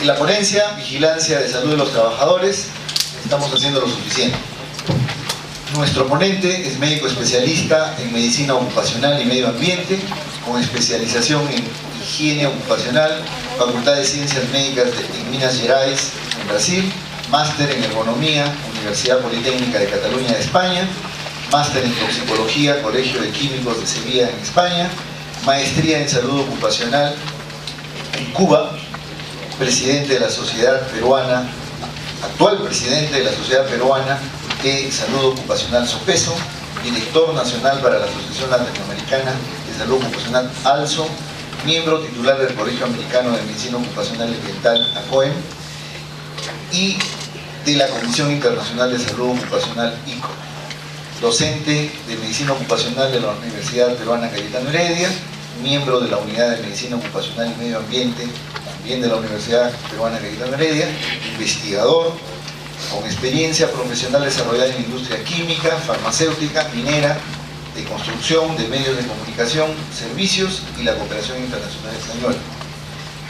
En la ponencia, vigilancia de salud de los trabajadores, estamos haciendo lo suficiente. Nuestro ponente es médico especialista en medicina ocupacional y medio ambiente, con especialización en higiene ocupacional, Facultad de Ciencias Médicas en Minas Gerais, en Brasil, máster en ergonomía, Universidad Politécnica de Cataluña de España, máster en toxicología, Colegio de Químicos de Sevilla en España, maestría en salud ocupacional en Cuba, presidente de la Sociedad Peruana, actual presidente de la Sociedad Peruana de Salud Ocupacional SOPESO, director nacional para la Asociación Latinoamericana de Salud Ocupacional ALSO, miembro titular del Colegio Americano de Medicina Ocupacional y Ambiental ACOEM y de la Comisión Internacional de Salud Ocupacional ICO, docente de Medicina Ocupacional de la Universidad Peruana Cayetano Heredia, miembro de la Unidad de Medicina Ocupacional y Medio Ambiente, también de la Universidad Peruana Cayetano Heredia, investigador, con experiencia profesional desarrollada en industria química, farmacéutica, minera, de construcción, de medios de comunicación, servicios y la cooperación internacional española.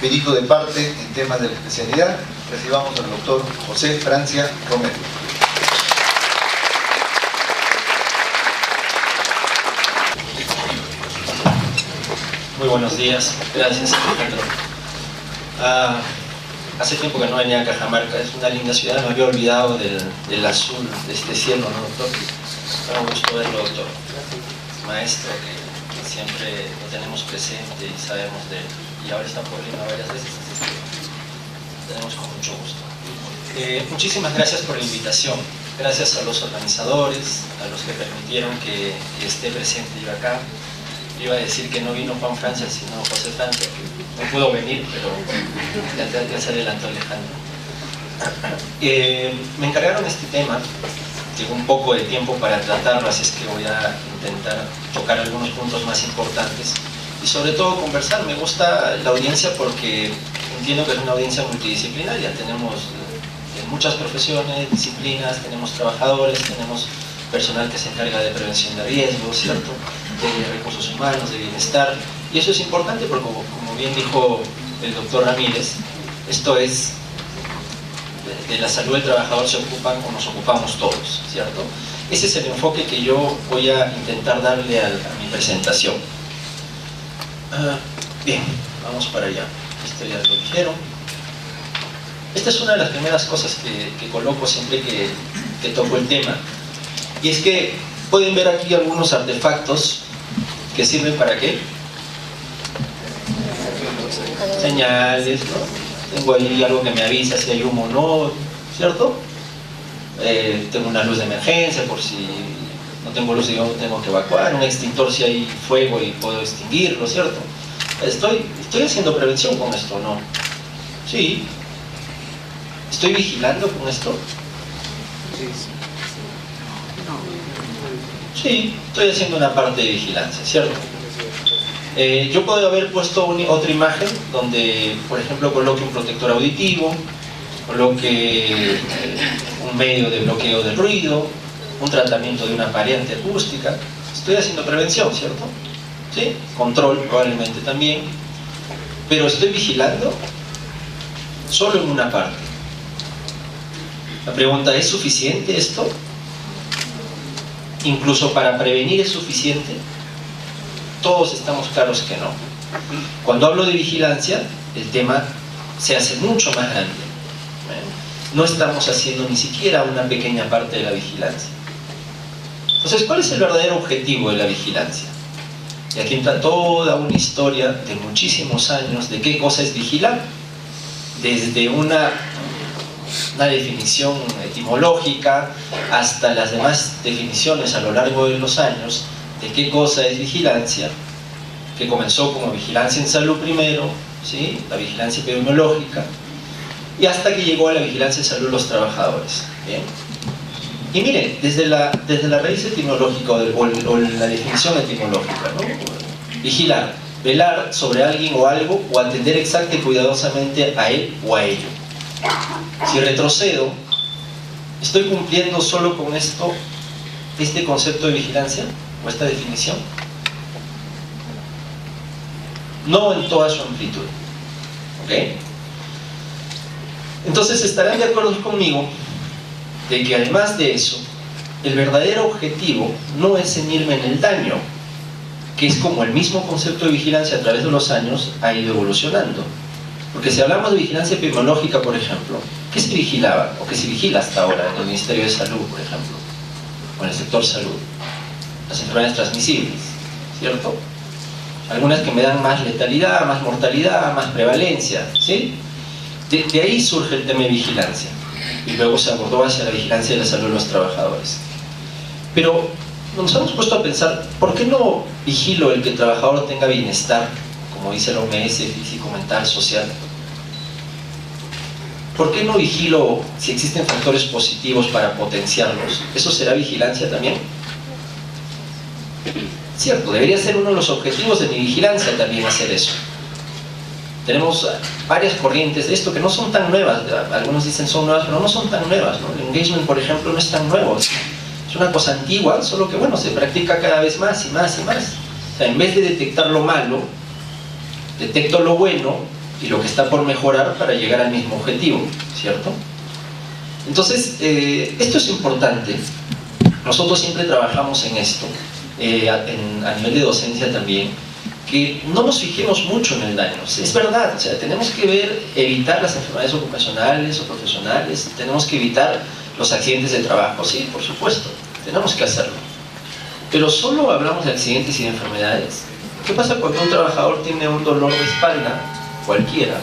Perito de parte en temas de la especialidad, recibamos al doctor José Francia Romero. Muy buenos días, gracias Alejandro. Hace tiempo que no venía a Cajamarca, es una linda ciudad, me había olvidado del azul de este cielo, ¿no, doctor? Me da gusto verlo, doctor. Maestro que siempre lo tenemos presente y sabemos de él, y ahora está por Lima varias veces, así que lo tenemos con mucho gusto. Muchísimas gracias por la invitación, gracias a los organizadores, a los que permitieron que esté presente yo acá. Iba a decir que no vino Juan Francia, sino José Francia, que no pudo venir, pero ya se adelantó Alejandro. Me encargaron este tema, llegó un poco de tiempo para tratarlo, así es que voy a intentar tocar algunos puntos más importantes y sobre todo conversar. Me gusta la audiencia porque entiendo que es una audiencia multidisciplinaria, tenemos muchas profesiones, disciplinas, tenemos trabajadores, tenemos personal que se encarga de prevención de riesgos, ¿cierto?, de recursos humanos, de bienestar, y eso es importante porque, como bien dijo el doctor Ramírez, esto es, de la salud del trabajador se ocupan o nos ocupamos todos, ¿cierto? Ese es el enfoque que yo voy a intentar darle a mi presentación. Bien, vamos para allá. Esto ya lo dijeron. Esta es una de las primeras cosas que coloco siempre que toco el tema, y es que pueden ver aquí algunos artefactos que sirven para ¿qué? Señales, ¿no? Tengo ahí algo que me avisa si hay humo o no, ¿cierto? Tengo una luz de emergencia por si no tengo luz y yo tengo que evacuar, un extintor si hay fuego y puedo extinguirlo, ¿cierto? ¿Estoy haciendo prevención con esto o no? Sí. ¿Estoy vigilando con esto? Sí, estoy haciendo una parte de vigilancia, ¿cierto? Yo puedo haber puesto otra imagen donde, por ejemplo, coloque un protector auditivo, coloque un medio de bloqueo del ruido, un tratamiento de una pared antiacústica. Estoy haciendo prevención, ¿cierto? ¿Sí? Control probablemente también. Pero estoy vigilando solo en una parte. La pregunta, ¿es suficiente esto? Incluso para prevenir es suficiente. Todos estamos claros que no. Cuando hablo de vigilancia, el tema se hace mucho más grande. No estamos haciendo ni siquiera una pequeña parte de la vigilancia. Entonces, ¿cuál es el verdadero objetivo de la vigilancia? Y aquí entra toda una historia de muchísimos años de qué cosa es vigilar. Desde una definición etimológica hasta las demás definiciones a lo largo de los años de qué cosa es vigilancia, que comenzó como vigilancia en salud primero, ¿sí?, la vigilancia epidemiológica, y hasta que llegó a la vigilancia en salud de los trabajadores. ¿Bien? Y miren, desde la raíz etimológica o la definición etimológica, ¿no? Vigilar, velar sobre alguien o algo o atender exacta y cuidadosamente a él o a ello. Si retrocedo, ¿estoy cumpliendo solo con esto, este concepto de vigilancia o esta definición? No en toda su amplitud. ¿Ok? Entonces estarán de acuerdo conmigo de que además de eso, el verdadero objetivo no es ceñirme en el daño, que es como el mismo concepto de vigilancia a través de los años ha ido evolucionando. Porque si hablamos de vigilancia epidemiológica, por ejemplo, ¿qué se vigilaba o qué se vigila hasta ahora en el Ministerio de Salud, por ejemplo, o en el sector salud? Las enfermedades transmisibles, ¿cierto? Algunas que me dan más letalidad, más mortalidad, más prevalencia, ¿sí? De ahí surge el tema de vigilancia, y luego se abordó hacia la vigilancia de la salud de los trabajadores. Pero nos hemos puesto a pensar, ¿por qué no vigilo el que el trabajador tenga bienestar, como dice la OMS, físico, mental, social? ¿Por qué no vigilo si existen factores positivos para potenciarlos? ¿Eso será vigilancia también? Cierto, debería ser uno de los objetivos de mi vigilancia también hacer eso. Tenemos varias corrientes de esto que no son tan nuevas, algunos dicen son nuevas, pero no son tan nuevas, ¿no? El engagement, por ejemplo, no es tan nuevo, es una cosa antigua, solo que bueno, se practica cada vez más y más y más. O sea, en vez de detectar lo malo, detecto lo bueno y lo que está por mejorar para llegar al mismo objetivo, ¿cierto? Entonces, esto es importante. Nosotros siempre trabajamos en esto, a nivel de docencia también, que no nos fijemos mucho en el daño. Es verdad, o sea, tenemos que evitar las enfermedades ocupacionales o profesionales, tenemos que evitar los accidentes de trabajo, sí, por supuesto, tenemos que hacerlo. Pero solo hablamos de accidentes y de enfermedades. ¿Qué pasa cuando un trabajador tiene un dolor de espalda, cualquiera,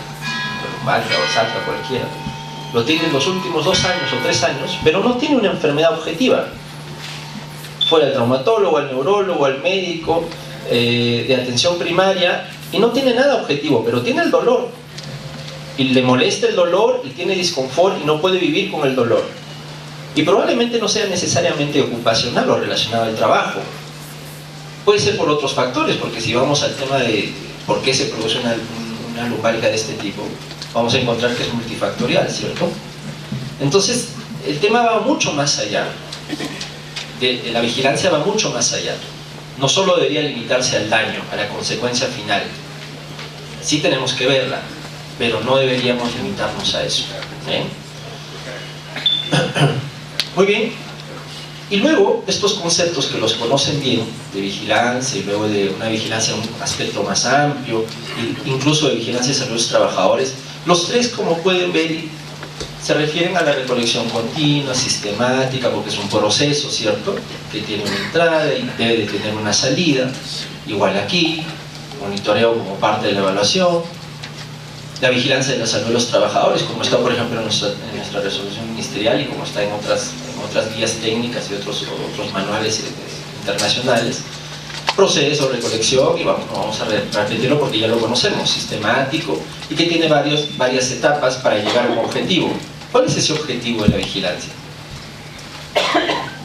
lumbar o sacra, cualquiera? Lo tiene en los últimos 2 años o 3 años, pero no tiene una enfermedad objetiva. Fue al traumatólogo, al neurólogo, al médico de atención primaria y no tiene nada objetivo, pero tiene el dolor. Y le molesta el dolor y tiene disconfort y no puede vivir con el dolor. Y probablemente no sea necesariamente ocupacional o relacionado al trabajo. Puede ser por otros factores, porque si vamos al tema de por qué se produce una lumbalgia de este tipo, vamos a encontrar que es multifactorial, ¿cierto? Entonces, el tema va mucho más allá. La vigilancia va mucho más allá. No solo debería limitarse al daño, a la consecuencia final. Sí tenemos que verla, pero no deberíamos limitarnos a eso. ¿Eh? Muy bien. Y luego, estos conceptos que los conocen bien, de vigilancia y luego de una vigilancia en un aspecto más amplio, incluso de vigilancia de salud de los trabajadores, los tres, como pueden ver, se refieren a la recolección continua, sistemática, porque es un proceso, ¿cierto?, que tiene una entrada y debe de tener una salida. Igual aquí, monitoreo como parte de la evaluación, la vigilancia de la salud de los trabajadores, como está, por ejemplo, en nuestra resolución ministerial y como está en otras guías técnicas y otros manuales internacionales. Proceso, recolección, y vamos a repetirlo porque ya lo conocemos, sistemático, y que tiene varias etapas para llegar a un objetivo. ¿Cuál es ese objetivo de la vigilancia?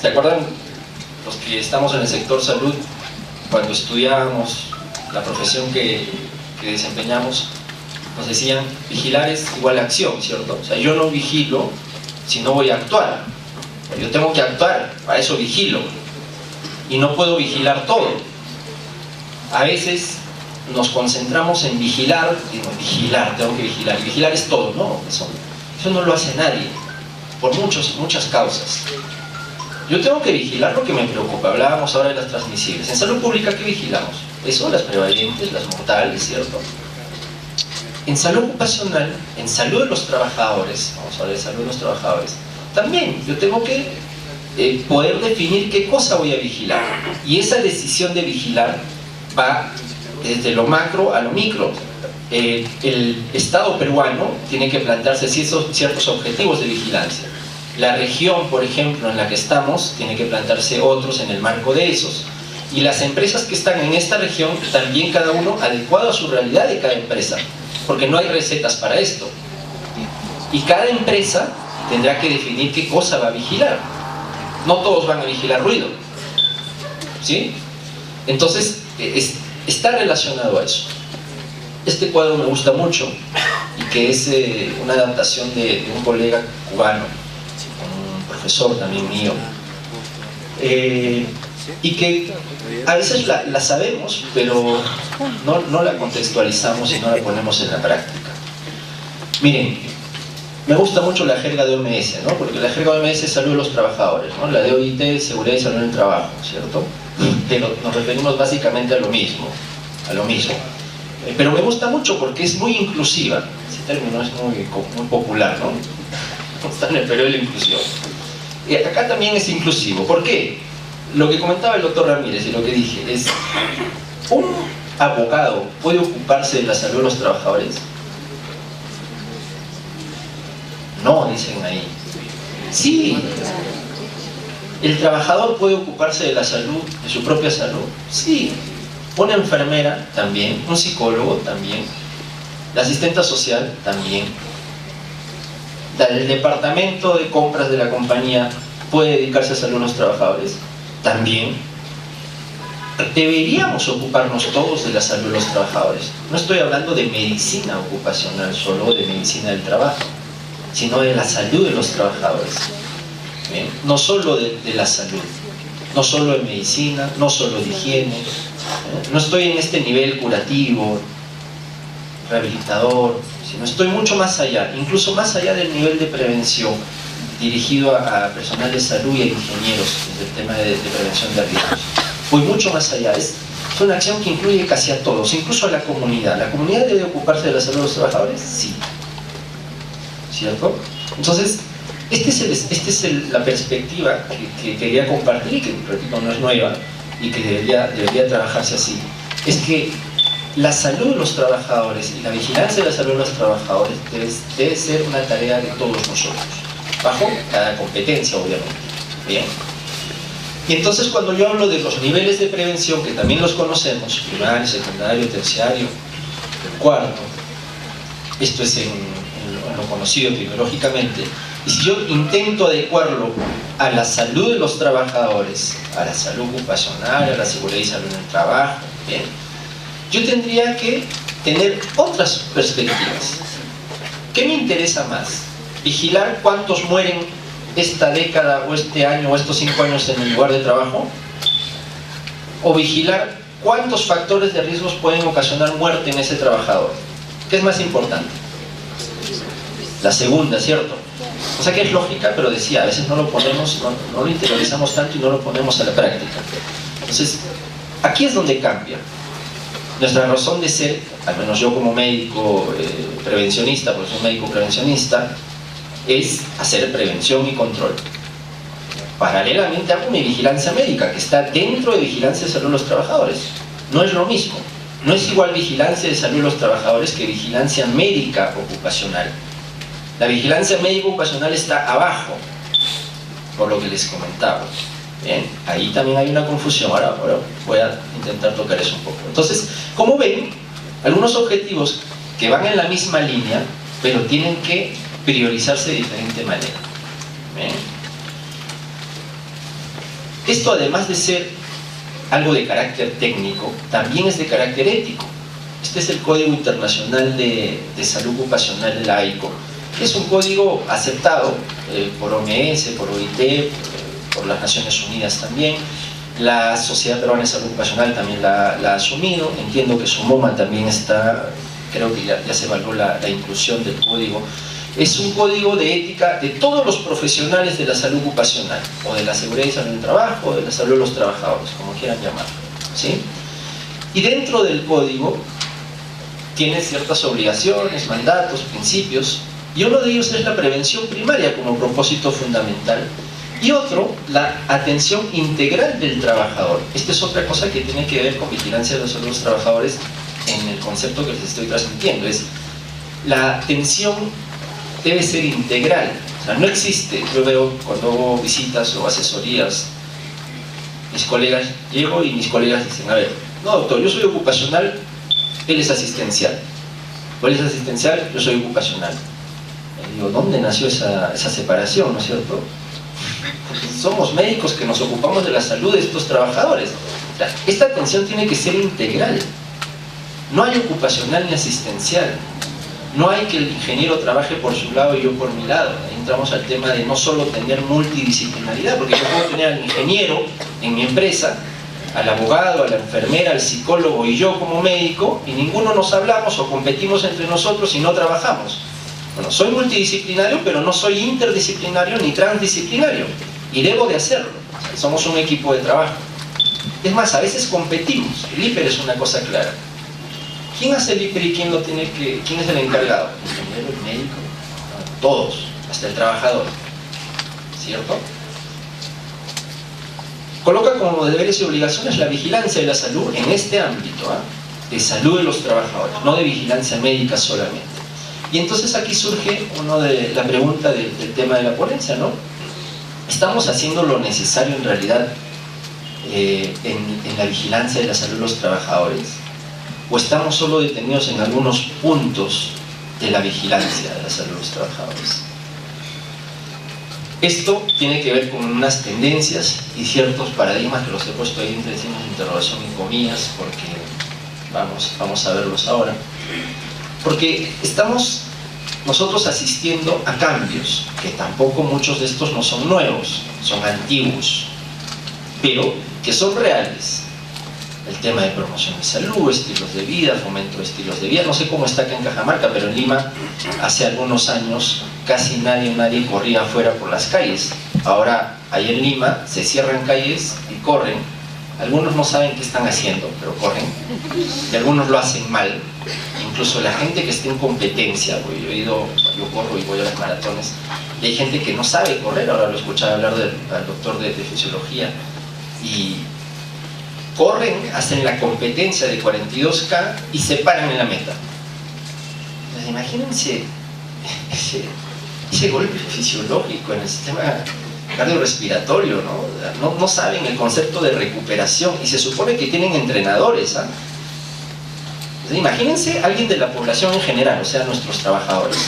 ¿Se acuerdan los que estamos en el sector salud, cuando estudiábamos la profesión que desempeñamos, nos decían, vigilar es igual a acción, ¿cierto? O sea, yo no vigilo si no voy a actuar. Yo tengo que actuar, para eso vigilo. Y no puedo vigilar todo. A veces nos concentramos en vigilar, digo, tengo que vigilar. Y vigilar es todo, no, eso no lo hace nadie, por muchas causas. Yo tengo que vigilar lo que me preocupa. Hablábamos ahora de las transmisibles. En salud pública, ¿qué vigilamos? Eso, las prevalentes, las mortales, ¿cierto? En salud ocupacional, en salud de los trabajadores, vamos a hablar de salud de los trabajadores, también yo tengo que poder definir qué cosa voy a vigilar. Y esa decisión de vigilar va desde lo macro a lo micro. El Estado peruano tiene que plantearse ciertos objetivos de vigilancia. La región, por ejemplo, en la que estamos, tiene que plantearse otros en el marco de esos. Y las empresas que están en esta región, también cada uno adecuado a su realidad de cada empresa, porque no hay recetas para esto. Y cada empresa tendrá que definir qué cosa va a vigilar. No todos van a vigilar ruido, ¿sí? Entonces, está relacionado a eso. Este cuadro me gusta mucho, y que es una adaptación de un colega cubano, un profesor también mío, y que a veces la sabemos, pero no la contextualizamos y no la ponemos en la práctica. Miren, Me gusta mucho la jerga de OMS, ¿no? Porque la jerga de OMS es salud de los trabajadores, ¿no? La de OIT, seguridad y salud en el trabajo, ¿cierto? Pero nos referimos básicamente a lo mismo, Pero me gusta mucho porque es muy inclusiva. Ese término es muy popular, ¿no? Está en el periodo de la inclusión. Y acá también es inclusivo. ¿Por qué? Lo que comentaba el doctor Ramírez y lo que dije es: ¿un abogado puede ocuparse de la salud de los trabajadores? No, dicen ahí. Sí. ¿El trabajador puede ocuparse de la salud, de su propia salud? Sí. Una enfermera también, un psicólogo también, la asistenta social también. El departamento de compras de la compañía puede dedicarse a salud de los trabajadores también. Deberíamos ocuparnos todos de la salud de los trabajadores. No estoy hablando de medicina ocupacional solo, de medicina del trabajo, sino de la salud de los trabajadores. ¿Bien? No solo de la salud, no solo de medicina, no solo de higiene. No estoy en este nivel curativo, rehabilitador, sino estoy mucho más allá, incluso más allá del nivel de prevención dirigido a personal de salud y a ingenieros desde el tema de prevención de riesgos. Voy mucho más allá. Es una acción que incluye casi a todos, incluso a la comunidad. ¿La comunidad debe ocuparse de la salud de los trabajadores? Sí. ¿Cierto? Entonces, esta es la perspectiva que quería compartir, que repito no es nueva y que debería trabajarse así. Es que la salud de los trabajadores y la vigilancia de la salud de los trabajadores debe ser una tarea de todos nosotros, bajo cada competencia, obviamente. Bien. Y entonces, cuando yo hablo de los niveles de prevención, que también los conocemos, primario, secundario, terciario, el cuarto, esto es en lo conocido epidemiológicamente, y si yo intento adecuarlo a la salud de los trabajadores, a la salud ocupacional, a la seguridad y salud en el trabajo, bien, yo tendría que tener otras perspectivas. ¿Qué me interesa más? ¿Vigilar cuántos mueren esta década o este año o estos 5 años en el lugar de trabajo? ¿O vigilar cuántos factores de riesgos pueden ocasionar muerte en ese trabajador? ¿Qué es más importante? La segunda, ¿cierto? O sea que es lógica, pero decía, a veces no lo interiorizamos tanto y no lo ponemos a la práctica. Entonces, aquí es donde cambia. Nuestra razón de ser, al menos yo como médico prevencionista, porque soy médico prevencionista, es hacer prevención y control. Paralelamente hago mi vigilancia médica, que está dentro de vigilancia de salud de los trabajadores. No es lo mismo. No es igual vigilancia de salud de los trabajadores que vigilancia médica ocupacional. La vigilancia médica ocupacional está abajo, por lo que les comentaba. Bien, ahí también hay una confusión. Ahora voy a intentar tocar eso un poco. Entonces, como ven, algunos objetivos que van en la misma línea, pero tienen que priorizarse de diferente manera. Bien. Esto, además de ser algo de carácter técnico, también es de carácter ético. Este es el Código Internacional de Salud Ocupacional de la ICO. Es un código aceptado por OMS, por OIT, por las Naciones Unidas también. La Sociedad Peruana de Salud Ocupacional también la ha asumido. Entiendo que SUMOMA también está, creo que ya se evaluó la inclusión del código. Es un código de ética de todos los profesionales de la salud ocupacional, o de la seguridad y salud del trabajo, o de la salud de los trabajadores, como quieran llamarlo, ¿sí? Y dentro del código tiene ciertas obligaciones, mandatos, principios, y uno de ellos es la prevención primaria como propósito fundamental, y otro, la atención integral del trabajador. Esta es otra cosa que tiene que ver con vigilancia de la salud de los trabajadores en el concepto que les estoy transmitiendo. Es la atención debe ser integral. O sea, no existe, yo veo cuando hago visitas o asesorías, mis colegas, llego y mis colegas dicen, a ver, no doctor, yo soy ocupacional, él es asistencial. ¿Cuál es asistencial? Yo soy ocupacional. Y digo, ¿dónde nació esa separación, no es cierto? Porque somos médicos que nos ocupamos de la salud de estos trabajadores. O sea, esta atención tiene que ser integral. No hay ocupacional ni asistencial. No hay que el ingeniero trabaje por su lado y yo por mi lado. Ahí entramos al tema de no solo tener multidisciplinaridad, porque yo puedo tener al ingeniero en mi empresa, al abogado, a la enfermera, al psicólogo y yo como médico, y ninguno nos hablamos o competimos entre nosotros y no trabajamos. Bueno, soy multidisciplinario, pero no soy interdisciplinario ni transdisciplinario. Y debo de hacerlo. O sea, somos un equipo de trabajo. Es más, a veces competimos. El IPER es una cosa clara. ¿Quién hace el IPER y quién es el encargado? El ingeniero, el médico, todos, hasta el trabajador. ¿Cierto? Coloca como deberes y obligaciones la vigilancia de la salud en este ámbito, de salud de los trabajadores, no de vigilancia médica solamente. Y entonces aquí surge la pregunta del tema de la ponencia, ¿no? ¿Estamos haciendo lo necesario en realidad en la vigilancia de la salud de los trabajadores? ¿O estamos solo detenidos en algunos puntos de la vigilancia de la salud de los trabajadores? Esto tiene que ver con unas tendencias y ciertos paradigmas que los he puesto ahí entre signos de interrogación y comillas, porque vamos a verlos ahora. Porque estamos nosotros asistiendo a cambios, que tampoco muchos de estos no son nuevos, son antiguos, pero que son reales. El tema de promoción de salud, estilos de vida, fomento de estilos de vida. No sé cómo está acá en Cajamarca, pero en Lima hace algunos años casi nadie corría afuera por las calles. Ahora, ahí en Lima se cierran calles y corren. Algunos no saben qué están haciendo, pero corren. Y algunos lo hacen mal. Incluso la gente que está en competencia, porque yo corro y voy a las maratones, y hay gente que no sabe correr. Ahora lo escuchaba hablar al doctor de fisiología, y corren, hacen la competencia de 42K y se paran en la meta. Entonces, imagínense ese golpe fisiológico en el sistema cardiorrespiratorio, ¿no? No saben el concepto de recuperación, y se supone que tienen entrenadores, Entonces, imagínense alguien de la población en general, o sea, nuestros trabajadores.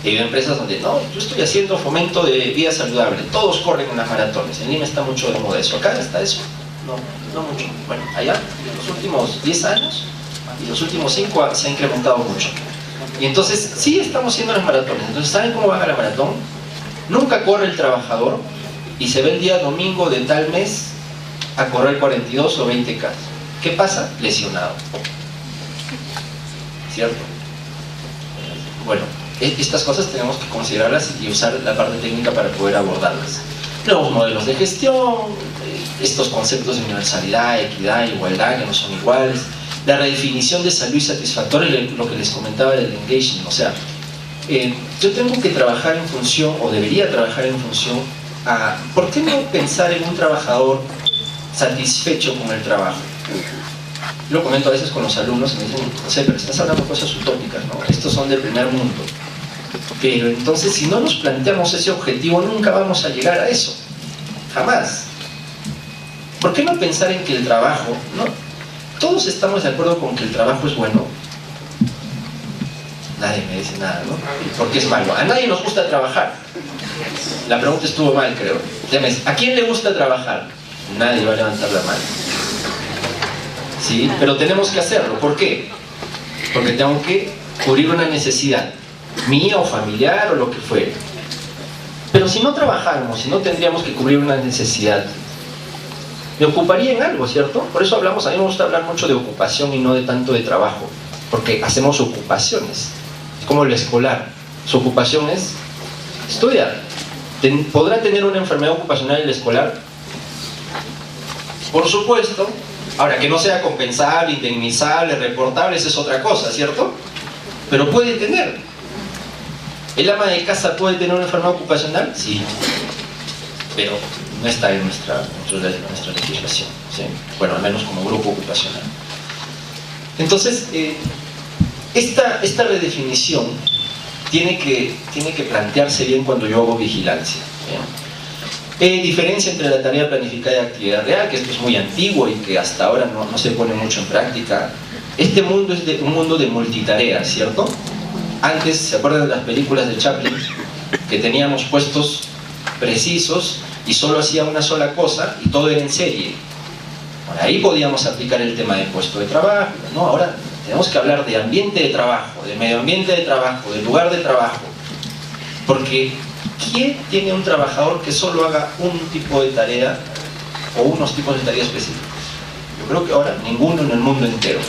He ido a empresas donde, no, yo estoy haciendo fomento de vida saludable, todos corren en las maratones. En Lima está mucho de moda eso. ¿Acá está eso? No mucho. Bueno, allá, en los últimos 10 años y los últimos 5 se ha incrementado mucho. Y entonces, sí estamos haciendo las maratones. Entonces, ¿saben cómo van a la maratón? Nunca corre el trabajador y se ve el día domingo de tal mes a correr 42 o 20K. ¿Qué pasa? Lesionado. ¿Cierto? Bueno, estas cosas tenemos que considerarlas y usar la parte técnica para poder abordarlas. Nuevos modelos de gestión, estos conceptos de universalidad, equidad, igualdad, que no son iguales, la redefinición de salud y satisfactoria, lo que les comentaba del engagement. O sea, yo tengo que trabajar en función, o debería trabajar en función a, ¿por qué no pensar en un trabajador satisfecho con el trabajo? Yo lo comento a veces con los alumnos y me dicen, no sé, pero estás hablando de cosas utópicas, ¿no? Estos son del primer mundo. Pero entonces, si no nos planteamos ese objetivo, nunca vamos a llegar a eso. Jamás. ¿Por qué no pensar en que el trabajo, ¿no? Todos estamos de acuerdo con que el trabajo es bueno. Nadie me dice nada, ¿no? Porque es malo. A nadie nos gusta trabajar. La pregunta estuvo mal, creo. ¿A quién le gusta trabajar? Nadie va a levantar la mano. ¿Sí? Pero tenemos que hacerlo. ¿Por qué? Porque tengo que cubrir una necesidad mía o familiar o lo que fuere. Pero si no trabajáramos, si no tendríamos que cubrir una necesidad, me ocuparía en algo, ¿cierto? Por eso a mí me gusta hablar mucho de ocupación y no de tanto de trabajo, porque hacemos ocupaciones. Es como el escolar. Su ocupación es estudiar. ¿Podrá tener una enfermedad ocupacional el escolar? Por supuesto. Ahora, que no sea compensable, indemnizable, reportable, esa es otra cosa, ¿cierto? Pero puede tener. ¿El ama de casa puede tener una enfermedad ocupacional? Sí. Pero no está en nuestra legislación, ¿sí? Bueno, al menos como grupo ocupacional. Entonces, esta redefinición tiene que plantearse bien cuando yo hago vigilancia, ¿bien? Diferencia entre la tarea planificada y actividad real, que esto es muy antiguo y que hasta ahora no se pone mucho en práctica. Este mundo es un mundo de multitarea, ¿cierto? Antes, ¿se acuerdan de las películas de Chaplin? Que teníamos puestos precisos y solo hacía una sola cosa y todo era en serie. Por ahí podíamos aplicar el tema de puesto de trabajo, ¿no? Ahora tenemos que hablar de ambiente de trabajo, de medio ambiente de trabajo, de lugar de trabajo. Porque ¿quién tiene un trabajador que solo haga un tipo de tarea o unos tipos de tarea específicos? Yo creo que ahora ninguno en el mundo entero.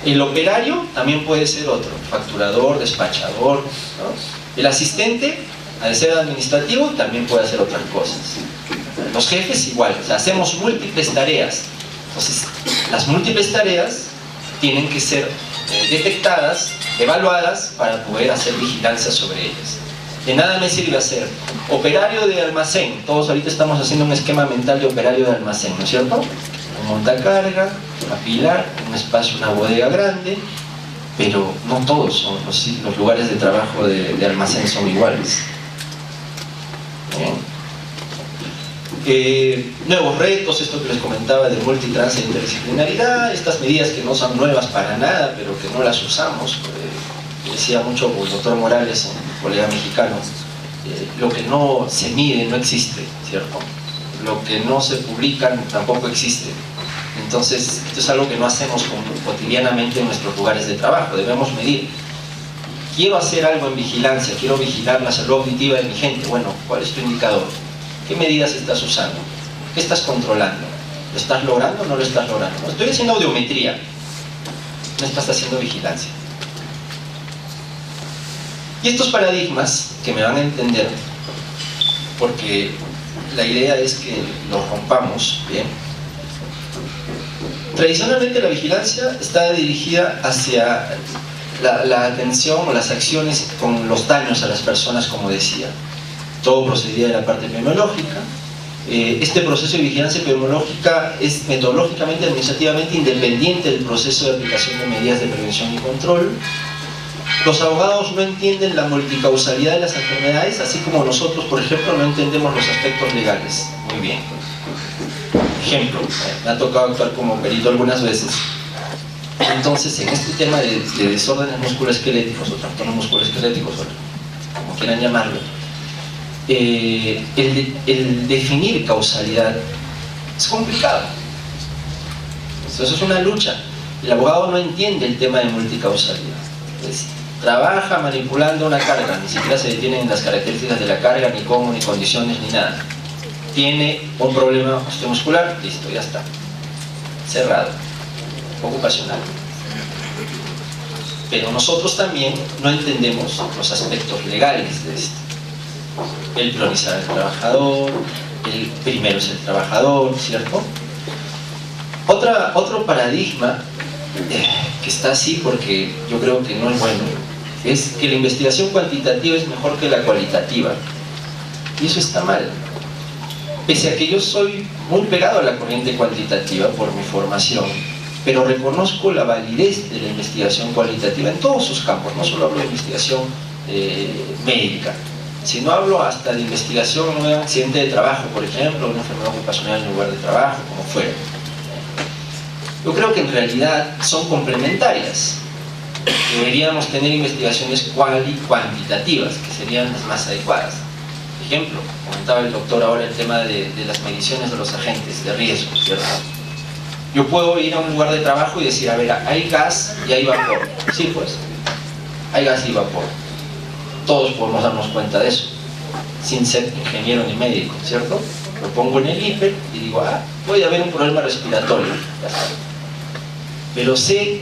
El operario también puede ser otro, facturador, despachador, ¿no? El asistente, al ser administrativo, también puede hacer otras cosas. Los jefes igual, o sea, hacemos múltiples tareas. Entonces, las múltiples tareas tienen que ser detectadas, evaluadas, para poder hacer vigilancia sobre ellas. De nada me sirve hacer operario de almacén. Todos ahorita estamos haciendo un esquema mental de operario de almacén, ¿no es cierto? Un montacarga, una pilar, un espacio, una bodega grande, pero no todos son los lugares de trabajo de almacén son iguales. Nuevos retos, esto que les comentaba de multitrance e interdisciplinaridad, estas medidas que no son nuevas para nada, pero que no las usamos. Decía mucho el doctor Morales, un colega mexicano, lo que no se mide no existe, ¿cierto? Lo que no se publica tampoco existe. Entonces, esto es algo que no hacemos cotidianamente en nuestros lugares de trabajo. Debemos medir. Quiero hacer algo en vigilancia, quiero vigilar la salud auditiva de mi gente. Bueno, ¿cuál es tu indicador? ¿Qué medidas estás usando? ¿Qué estás controlando? ¿Lo estás logrando o no lo estás logrando? No, estoy haciendo audiometría, no estás haciendo vigilancia. Y estos paradigmas que me van a entender, porque la idea es que los rompamos, ¿bien? Tradicionalmente la vigilancia está dirigida hacia la atención o las acciones con los daños a las personas, como decía. Todo procedía de la parte epidemiológica. Este proceso de vigilancia epidemiológica es metodológicamente, administrativamente independiente del proceso de aplicación de medidas de prevención y control. Los abogados no entienden la multicausalidad de las enfermedades, así como nosotros, por ejemplo, no entendemos los aspectos legales. Muy bien. Ejemplo, me ha tocado actuar como perito algunas veces. Entonces, en este tema de desórdenes musculoesqueléticos o trastornos musculoesqueléticos, o como quieran llamarlo, el definir causalidad es complicado. Eso es una lucha. El abogado no entiende el tema de multicausalidad. Trabaja manipulando una carga, ni siquiera se detienen en las características de la carga, ni cómo, ni condiciones, ni nada. Tiene un problema osteomuscular, listo, ya está. Cerrado. Ocupacional. Pero nosotros también no entendemos los aspectos legales de esto. El priorizar al trabajador, el primero es el trabajador, ¿cierto? Otro paradigma que está así porque yo creo que no es bueno, es que la investigación cuantitativa es mejor que la cualitativa. Y eso está mal. Pese a que yo soy muy pegado a la corriente cuantitativa por mi formación, pero reconozco la validez de la investigación cualitativa en todos sus campos. No solo hablo de investigación médica, sino hablo hasta de investigación en un accidente de trabajo, por ejemplo, una enfermedad ocupacional en lugar de trabajo, como fuera. Yo creo que en realidad son complementarias. Deberíamos tener investigaciones cuantitativas, que serían las más adecuadas. Ejemplo, comentaba el doctor ahora el tema de las mediciones de los agentes de riesgo, ¿cierto? Yo puedo ir a un lugar de trabajo y decir, a ver, hay gas y hay vapor. Sí, pues, hay gas y vapor. Todos podemos darnos cuenta de eso, sin ser ingeniero ni médico, ¿cierto? Lo pongo en el hiper y digo, puede haber un problema respiratorio, ya está. Pero sé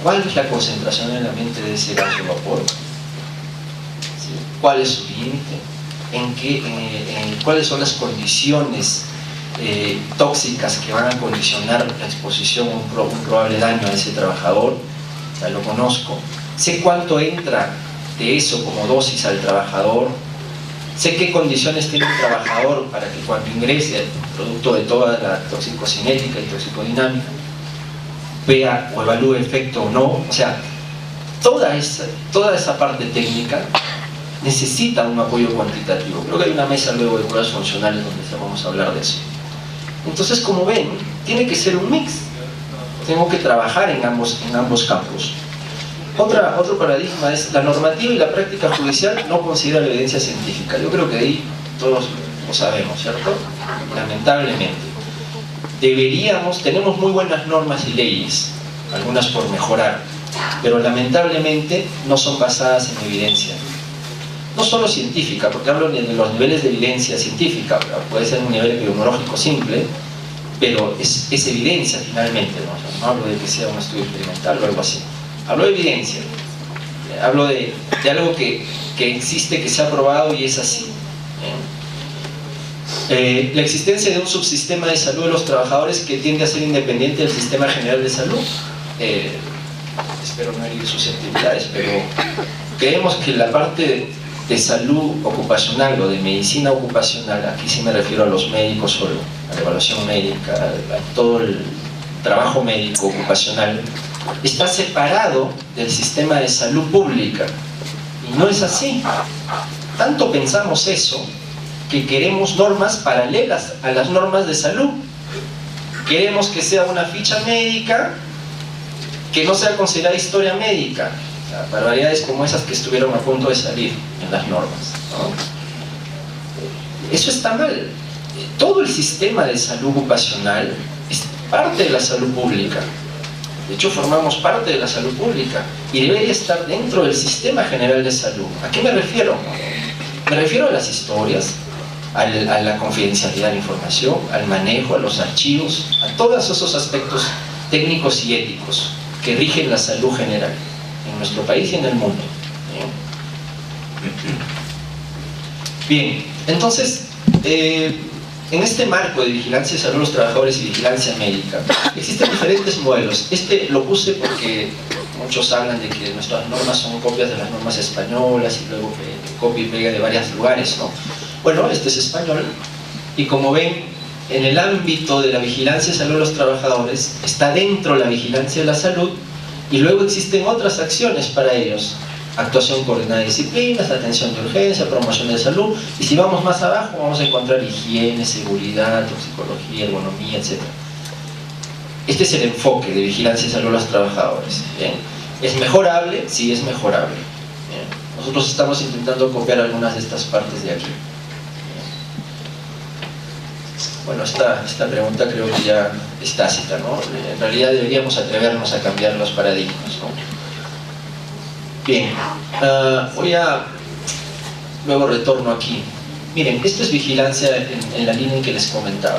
cuál es la concentración en el ambiente de ese gas o vapor, ¿sí? ¿Cuál es su límite? ¿Cuáles son las condiciones tóxicas que van a condicionar la exposición a un probable daño a ese trabajador? Ya lo conozco. Sé cuánto entra de eso como dosis al trabajador. Sé qué condiciones tiene el trabajador para que cuando ingrese, producto de toda la toxicocinética y toxicodinámica, vea o evalúe efecto o no. O sea, toda esa parte técnica necesita un apoyo cuantitativo. Creo que hay una mesa luego de pruebas funcionales donde vamos a hablar de eso. Entonces, como ven, tiene que ser un mix. Tengo que trabajar en ambos campos. Otro paradigma es la normativa y la práctica judicial no considera la evidencia científica. Yo creo que ahí todos lo sabemos, ¿cierto? Lamentablemente. Tenemos muy buenas normas y leyes, algunas por mejorar, pero lamentablemente no son basadas en evidencia. No solo científica, porque hablo de los niveles de evidencia científica, puede ser un nivel epidemiológico simple, pero es evidencia finalmente, ¿no? O sea, no hablo de que sea un estudio experimental o algo así, hablo de evidencia, hablo de algo que existe, que se ha probado y es así. La existencia de un subsistema de salud de los trabajadores que tiende a ser independiente del sistema general de salud, espero no herir susceptibilidades, pero creemos que la parte de salud ocupacional o de medicina ocupacional, aquí sí me refiero a los médicos solo, a la evaluación médica, a todo el trabajo médico ocupacional, está separado del sistema de salud pública, y no es así. Tanto pensamos eso que queremos normas paralelas a las normas de salud. Queremos que sea una ficha médica que no sea considerada historia médica, o sea, barbaridades como esas que estuvieron a punto de salir en las normas, ¿no? Eso está mal. Todo el sistema de salud ocupacional es parte de la salud pública. De hecho, formamos parte de la salud pública y debería estar dentro del sistema general de salud. ¿A qué me refiero? Me refiero a las historias, a la confidencialidad de la información, al manejo, a los archivos, a todos esos aspectos técnicos y éticos que rigen la salud general en nuestro país y en el mundo. Bien, entonces, en este marco de vigilancia de salud de los trabajadores y vigilancia médica, existen diferentes modelos. Este lo puse porque muchos hablan de que nuestras normas son copias de las normas españolas y luego que copia y pega de varios lugares, ¿no? Bueno, este es español y como ven, en el ámbito de la vigilancia de salud de los trabajadores está dentro la vigilancia de la salud y luego existen otras acciones para ellos: actuación coordinada de disciplinas, atención de urgencia, promoción de salud, y si vamos más abajo vamos a encontrar higiene, seguridad, toxicología, ergonomía, etc. Este es el enfoque de vigilancia y salud de los trabajadores. ¿Bien? ¿Es mejorable? Sí, es mejorable. ¿Bien? Nosotros estamos intentando copiar algunas de estas partes de aquí. Bueno, esta pregunta creo que ya es tácita, ¿no? En realidad deberíamos atrevernos a cambiar los paradigmas, ¿no? Bien, luego retorno aquí. Miren, esto es vigilancia en la línea en que les comentaba.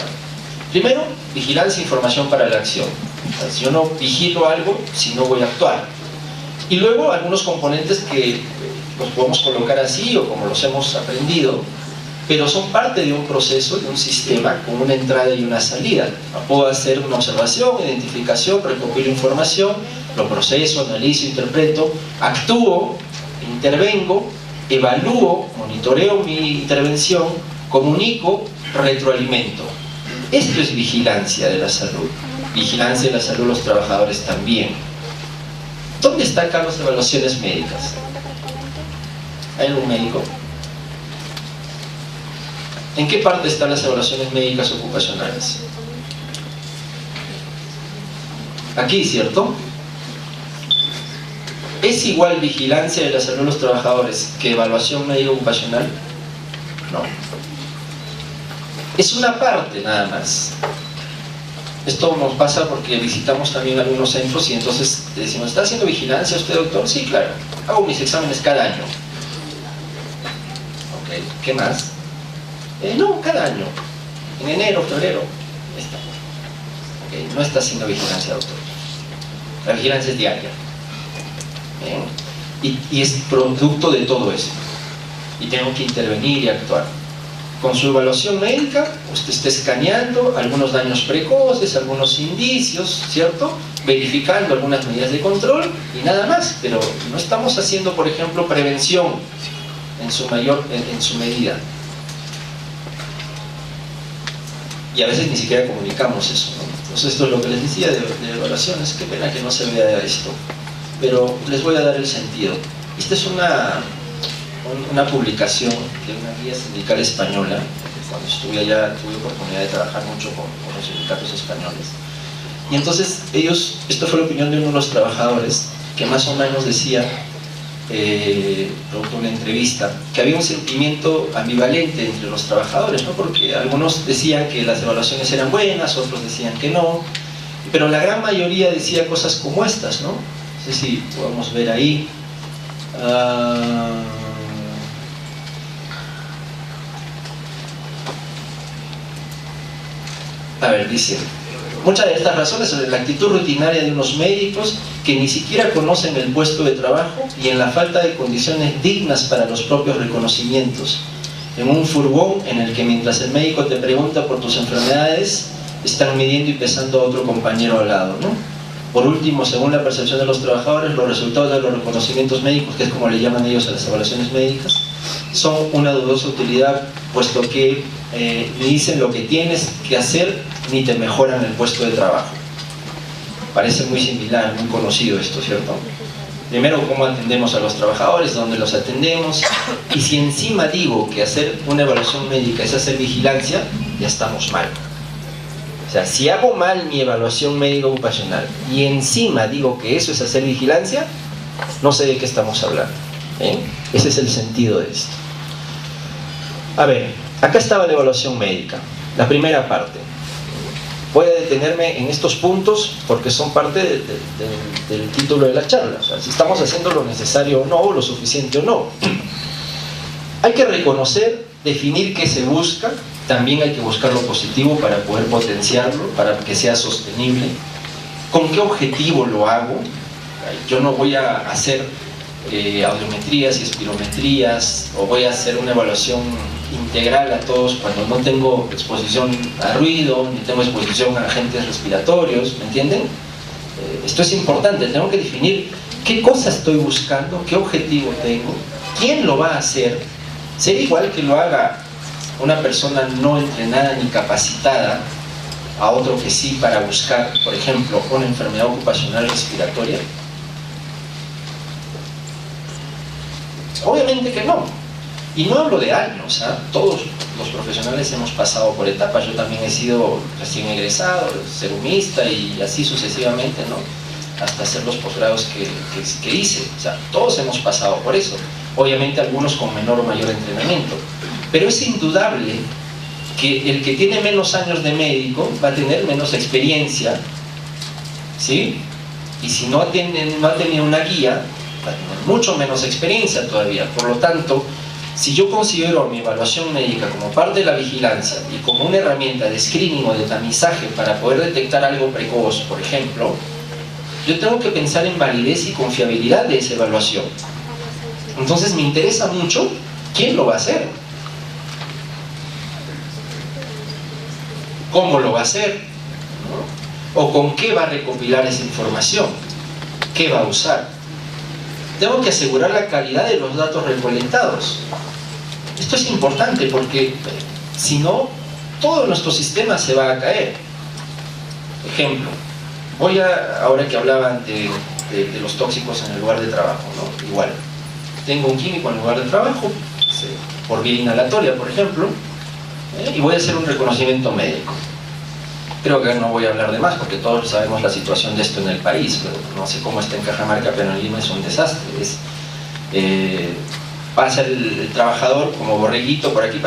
Primero, vigilancia e información para la acción. O sea, si yo no vigilo algo, si no voy a actuar. Y luego algunos componentes que los podemos colocar así o como los hemos aprendido, pero son parte de un proceso, de un sistema con una entrada y una salida. Puedo hacer una observación, identificación, recopilo información, lo proceso, analizo, interpreto, actúo, intervengo, evalúo, monitoreo mi intervención, comunico, retroalimento. Esto es vigilancia de la salud. Vigilancia de la salud de los trabajadores también. ¿Dónde están acá las evaluaciones médicas? ¿Hay algún médico? ¿En qué parte están las evaluaciones médicas ocupacionales? Aquí, ¿cierto? ¿Es igual vigilancia de la salud de los trabajadores que evaluación médica ocupacional? No. Es una parte nada más. Esto nos pasa porque visitamos también algunos centros y entonces decimos: ¿está haciendo vigilancia usted, doctor? Sí, claro. Hago mis exámenes cada año. Ok, ¿qué más? No, cada año. En enero, febrero. Está. Okay, no está haciendo vigilancia, doctor. La vigilancia es diaria. Y es producto de todo eso. Y tengo que intervenir y actuar. Con su evaluación médica, usted está escaneando algunos daños precoces, algunos indicios, ¿cierto? Verificando algunas medidas de control y nada más. Pero no estamos haciendo, por ejemplo, prevención en su medida. Y a veces ni siquiera comunicamos eso, ¿no? Entonces esto es lo que les decía de evaluaciones. Qué pena que no se vea esto, pero les voy a dar el sentido. Esta es una publicación de una guía sindical española. Cuando estuve allá tuve oportunidad de trabajar mucho con los sindicatos españoles. Y entonces esto fue la opinión de uno de los trabajadores, que más o menos decía, producto de una entrevista, que había un sentimiento ambivalente entre los trabajadores, ¿no? Porque algunos decían que las evaluaciones eran buenas, otros decían que no, pero la gran mayoría decía cosas como estas, ¿no? No sé si podemos ver ahí. A ver, dice, muchas de estas razones son la actitud rutinaria de unos médicos que ni siquiera conocen el puesto de trabajo y en la falta de condiciones dignas para los propios reconocimientos. En un furgón en el que mientras el médico te pregunta por tus enfermedades, están midiendo y pesando a otro compañero al lado, ¿no? Por último, según la percepción de los trabajadores, los resultados de los reconocimientos médicos, que es como le llaman ellos a las evaluaciones médicas, son una dudosa utilidad, puesto que ni dicen lo que tienes que hacer, ni te mejoran el puesto de trabajo. Parece muy similar, muy conocido esto, ¿cierto? Primero, cómo atendemos a los trabajadores, dónde los atendemos, y si encima digo que hacer una evaluación médica es hacer vigilancia, ya estamos mal. O sea, si hago mal mi evaluación médica ocupacional y encima digo que eso es hacer vigilancia, no sé de qué estamos hablando. Ese es el sentido de esto. A ver, acá estaba la evaluación médica, la primera parte. Voy a detenerme en estos puntos porque son parte del título de la charla. O sea, si estamos haciendo lo necesario o no, lo suficiente o no. Hay que reconocer, definir qué se busca. También hay que buscar lo positivo para poder potenciarlo, para que sea sostenible. ¿Con qué objetivo lo hago? Yo no voy a hacer audiometrías y espirometrías, o voy a hacer una evaluación integral a todos cuando no tengo exposición a ruido, ni tengo exposición a agentes respiratorios, ¿me entienden? Esto es importante, tengo que definir qué cosa estoy buscando, qué objetivo tengo, quién lo va a hacer. Sería igual que lo haga una persona no entrenada ni capacitada a otro que sí, para buscar, por ejemplo, una enfermedad ocupacional respiratoria. Obviamente que no. Y no hablo de años, ¿eh? Todos los profesionales hemos pasado por etapas. Yo también he sido recién egresado, serumista y así sucesivamente, ¿no? Hasta hacer los posgrados que hice. O sea, todos hemos pasado por eso. Obviamente algunos con menor o mayor entrenamiento. Pero es indudable que el que tiene menos años de médico va a tener menos experiencia, ¿sí? Y si no ha tenido una guía, va a tener mucho menos experiencia todavía. Por lo tanto, si yo considero mi evaluación médica como parte de la vigilancia y como una herramienta de screening o de tamizaje para poder detectar algo precoz, por ejemplo, yo tengo que pensar en validez y confiabilidad de esa evaluación. Entonces me interesa mucho quién lo va a hacer, cómo lo va a hacer, ¿no? O con qué va a recopilar esa información, qué va a usar. Tengo que asegurar la calidad de los datos recolectados. Esto es importante porque si no, todo nuestro sistema se va a caer. Ejemplo, ahora que hablaban de los tóxicos en el lugar de trabajo, ¿no? Igual, tengo un químico en el lugar de trabajo, por vía inhalatoria, por ejemplo, y voy a hacer un reconocimiento médico. Creo que no voy a hablar de más porque todos sabemos la situación de esto en el país. No sé cómo está en Cajamarca, pero en Lima es un desastre. Pasa el trabajador como borreguito por aquí,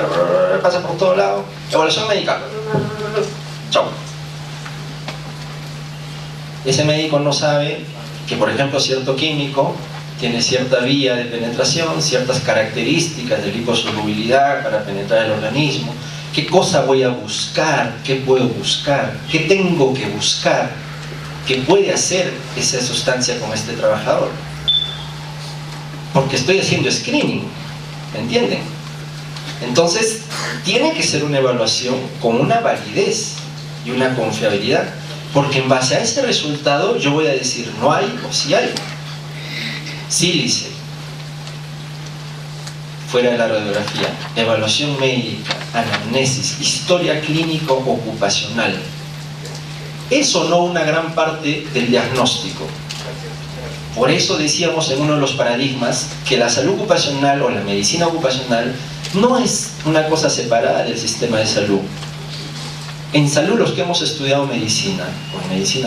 pasa por todo lado, evaluación médica, chao. Ese médico no sabe que, por ejemplo, cierto químico tiene cierta vía de penetración, ciertas características de liposolubilidad para penetrar el organismo. ¿Qué cosa voy a buscar? ¿Qué puedo buscar? ¿Qué tengo que buscar? ¿Qué puede hacer esa sustancia con este trabajador? Porque estoy haciendo screening, ¿me entienden? Entonces, tiene que ser una evaluación con una validez y una confiabilidad, porque en base a ese resultado yo voy a decir no hay o sí hay. Sílice, fuera de la radiografía, evaluación médica, anamnesis, historia clínico ocupacional. Es o no una gran parte del diagnóstico. Por eso decíamos en uno de los paradigmas que la salud ocupacional o la medicina ocupacional no es una cosa separada del sistema de salud. En salud, los que hemos estudiado medicina,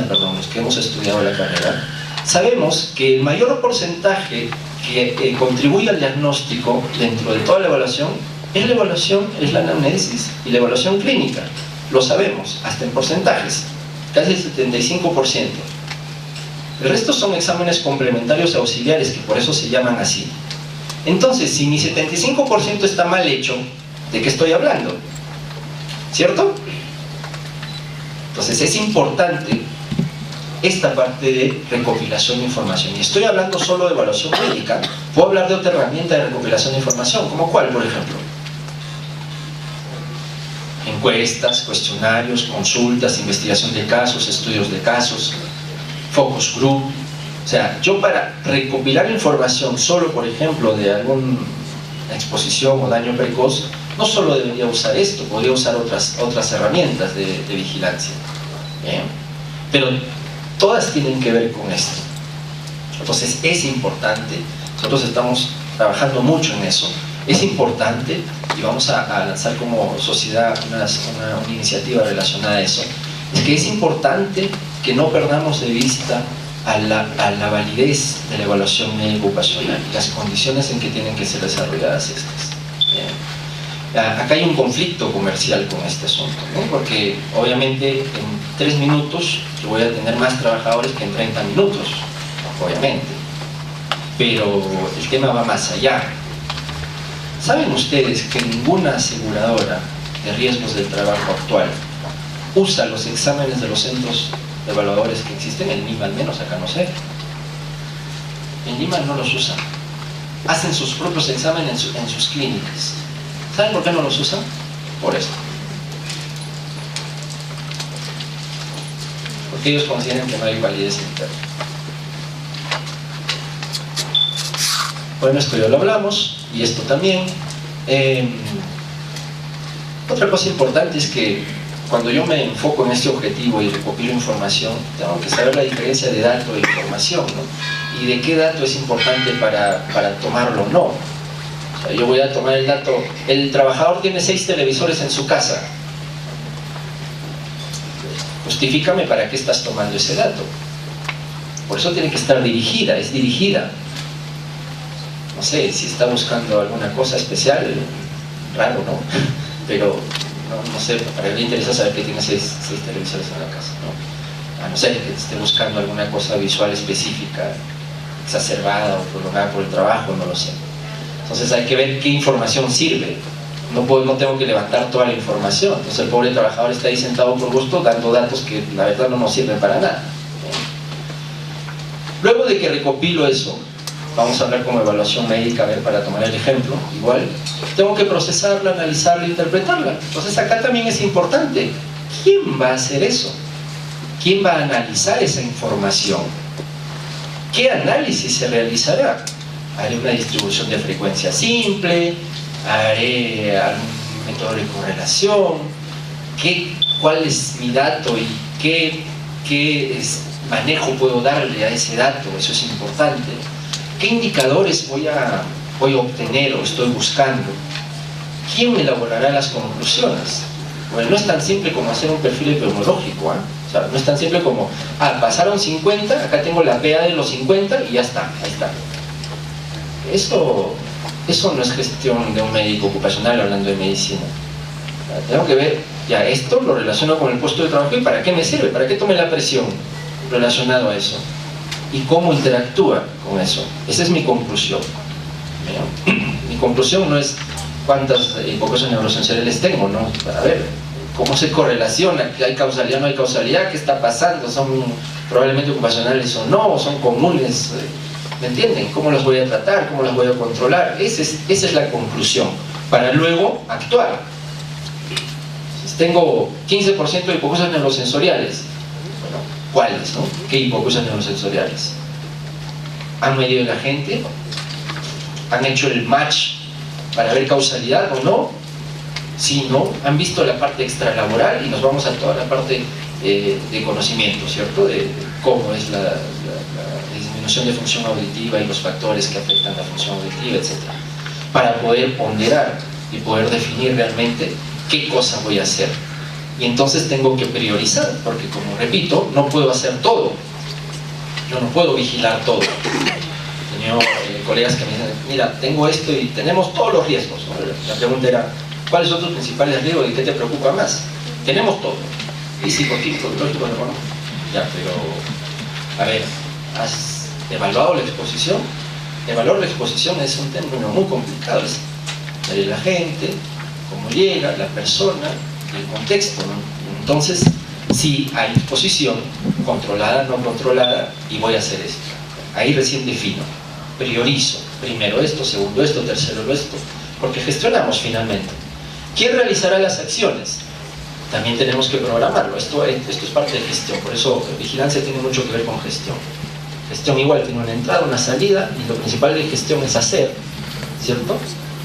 los que hemos estudiado la carrera, sabemos que el mayor porcentaje que contribuye al diagnóstico dentro de toda la evaluación es la anamnesis y la evaluación clínica. Lo sabemos, hasta en porcentajes, casi el 75%. El resto son exámenes complementarios auxiliares, que por eso se llaman así. Entonces, si mi 75% está mal hecho, ¿de qué estoy hablando? ¿Cierto? Entonces es importante esta parte de recopilación de información. Y estoy hablando solo de evaluación médica. Puedo hablar de otra herramienta de recopilación de información, ¿como cuál, por ejemplo? Encuestas, cuestionarios, consultas, investigación de casos, estudios de casos, focus group. O sea, yo para recopilar información solo, por ejemplo, de alguna exposición o daño precoz, no solo debería usar esto, podría usar otras herramientas de vigilancia. ¿Bien? Pero todas tienen que ver con esto. Entonces es importante, nosotros estamos trabajando mucho en eso, es importante y vamos a lanzar como sociedad una iniciativa relacionada a eso. Es que es importante que no perdamos de vista a la validez de la evaluación médico-ocupacional y las condiciones en que tienen que ser desarrolladas estas. Acá hay un conflicto comercial con este asunto, ¿no? Porque obviamente en 3 minutos yo voy a tener más trabajadores que en 30 minutos, obviamente, pero el tema va más allá. ¿Saben ustedes que ninguna aseguradora de riesgos del trabajo actual usa los exámenes de los centros evaluadores que existen? En Lima al menos, acá no sé. En Lima no los usan. Hacen sus propios exámenes en sus clínicas. ¿Saben por qué no los usan? Por esto. Porque ellos consideran que no hay validez interna. Bueno, esto ya lo hablamos, y esto también. Otra cosa importante es que cuando yo me enfoco en este objetivo y recopilo información, tengo que saber la diferencia de dato e información, ¿no? Y de qué dato es importante para tomarlo o no. O sea, yo voy a tomar el dato, el trabajador tiene 6 televisores en su casa. Justifícame para qué estás tomando ese dato. Por eso tiene que estar dirigida, es dirigida. No sé, si está buscando alguna cosa especial, raro, ¿no? Pero no sé, para él le interesa saber que tiene 6 televisores en la casa, ¿no? A no ser que esté buscando alguna cosa visual específica, exacerbada o prolongada por el trabajo, no lo sé. Entonces hay que ver qué información sirve. No tengo que levantar toda la información. Entonces el pobre trabajador está ahí sentado por gusto dando datos que la verdad no nos sirven para nada. Luego de que recopilo eso, vamos a hablar como evaluación médica, a ver, para tomar el ejemplo, igual, tengo que procesarla, analizarla, interpretarla. Entonces acá también es importante, ¿quién va a hacer eso? ¿Quién va a analizar esa información? ¿Qué análisis se realizará? Haré una distribución de frecuencia simple, haré algún método de correlación, cuál es mi dato y qué manejo puedo darle a ese dato, eso es importante. ¿Qué indicadores voy a obtener o estoy buscando? ¿Quién me elaborará las conclusiones? Bueno, no es tan simple como hacer un perfil epidemiológico, ¿eh? O sea, no es tan simple como, pasaron 50, acá tengo la PA de los 50 y ya está, ahí está. Eso no es gestión de un médico ocupacional hablando de medicina. Tengo que ver, ya esto lo relaciono con el puesto de trabajo y para qué me sirve, para qué tome la presión relacionado a eso. Y cómo interactúa con eso. Esa es mi conclusión. Mi conclusión no es cuántas hipoacusias neurosensoriales tengo, ¿no? Para ver cómo se correlaciona, ¿hay causalidad o no hay causalidad? ¿Qué está pasando? ¿Son probablemente ocupacionales o no? ¿O son comunes? ¿Me entienden? ¿Cómo las voy a tratar? ¿Cómo las voy a controlar? Esa es la conclusión, para luego actuar. Tengo 15% de hipoacusias neurosensoriales. ¿Cuáles, no? ¿Qué hipoacusias neurosensoriales? ¿Han medido la gente? ¿Han hecho el match para ver causalidad o no? Sí, no. ¿Han visto la parte extralaboral? Y nos vamos a toda la parte de conocimiento, ¿cierto? De cómo es la disminución de función auditiva y los factores que afectan la función auditiva, etc. Para poder ponderar y poder definir realmente qué cosa voy a hacer. Y entonces tengo que priorizar, porque como repito, no puedo hacer todo. Yo no puedo vigilar todo. He tenido colegas que me dicen, mira, tengo esto y tenemos todos los riesgos, ¿no? La pregunta era, ¿cuáles son tus principales riesgos y qué te preocupa más? Tenemos todo. Físico, químico, biológico, no. Ya, pero, a ver, ¿has evaluado la exposición? Evaluar la exposición es un término muy complicado. Es ver la gente, cómo llega, la persona, el contexto, ¿no? Entonces, si hay exposición, controlada, no controlada, y voy a hacer esto. Ahí recién defino, priorizo, primero esto, segundo esto, tercero esto, porque gestionamos finalmente. ¿Quién realizará las acciones? También tenemos que programarlo, esto es parte de gestión, por eso vigilancia tiene mucho que ver con gestión. Gestión igual tiene una entrada, una salida, y lo principal de gestión es hacer, ¿cierto?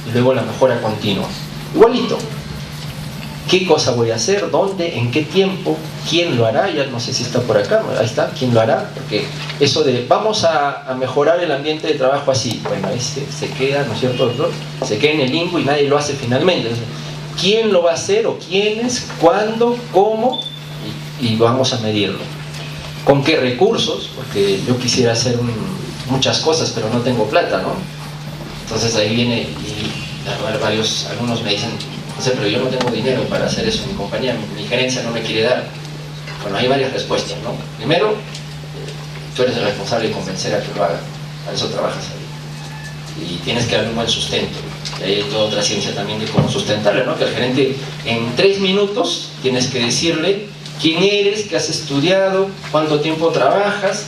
Y luego la mejora continua. Igualito. ¿Qué cosa voy a hacer? ¿Dónde? ¿En qué tiempo? ¿Quién lo hará? Ya no sé si está por acá, ahí está, ¿quién lo hará? Porque eso de vamos a mejorar el ambiente de trabajo así, bueno, se queda, ¿no es cierto, doctor? Se queda en el limbo y nadie lo hace finalmente. Entonces, ¿quién lo va a hacer? ¿O quiénes? ¿Cuándo? ¿Cómo? Y vamos a medirlo. ¿Con qué recursos? Porque yo quisiera hacer muchas cosas, pero no tengo plata, ¿no? Entonces ahí viene, y algunos me dicen, no sé, pero yo no tengo dinero para hacer eso, mi compañía, mi gerencia no me quiere dar. Bueno, hay varias respuestas, ¿no? Primero, tú eres el responsable de convencer a que lo haga, para eso trabajas ahí. Y tienes que darle un buen sustento. Y hay toda otra ciencia también de cómo sustentarle, ¿no? Que al gerente en 3 minutos tienes que decirle quién eres, qué has estudiado, cuánto tiempo trabajas,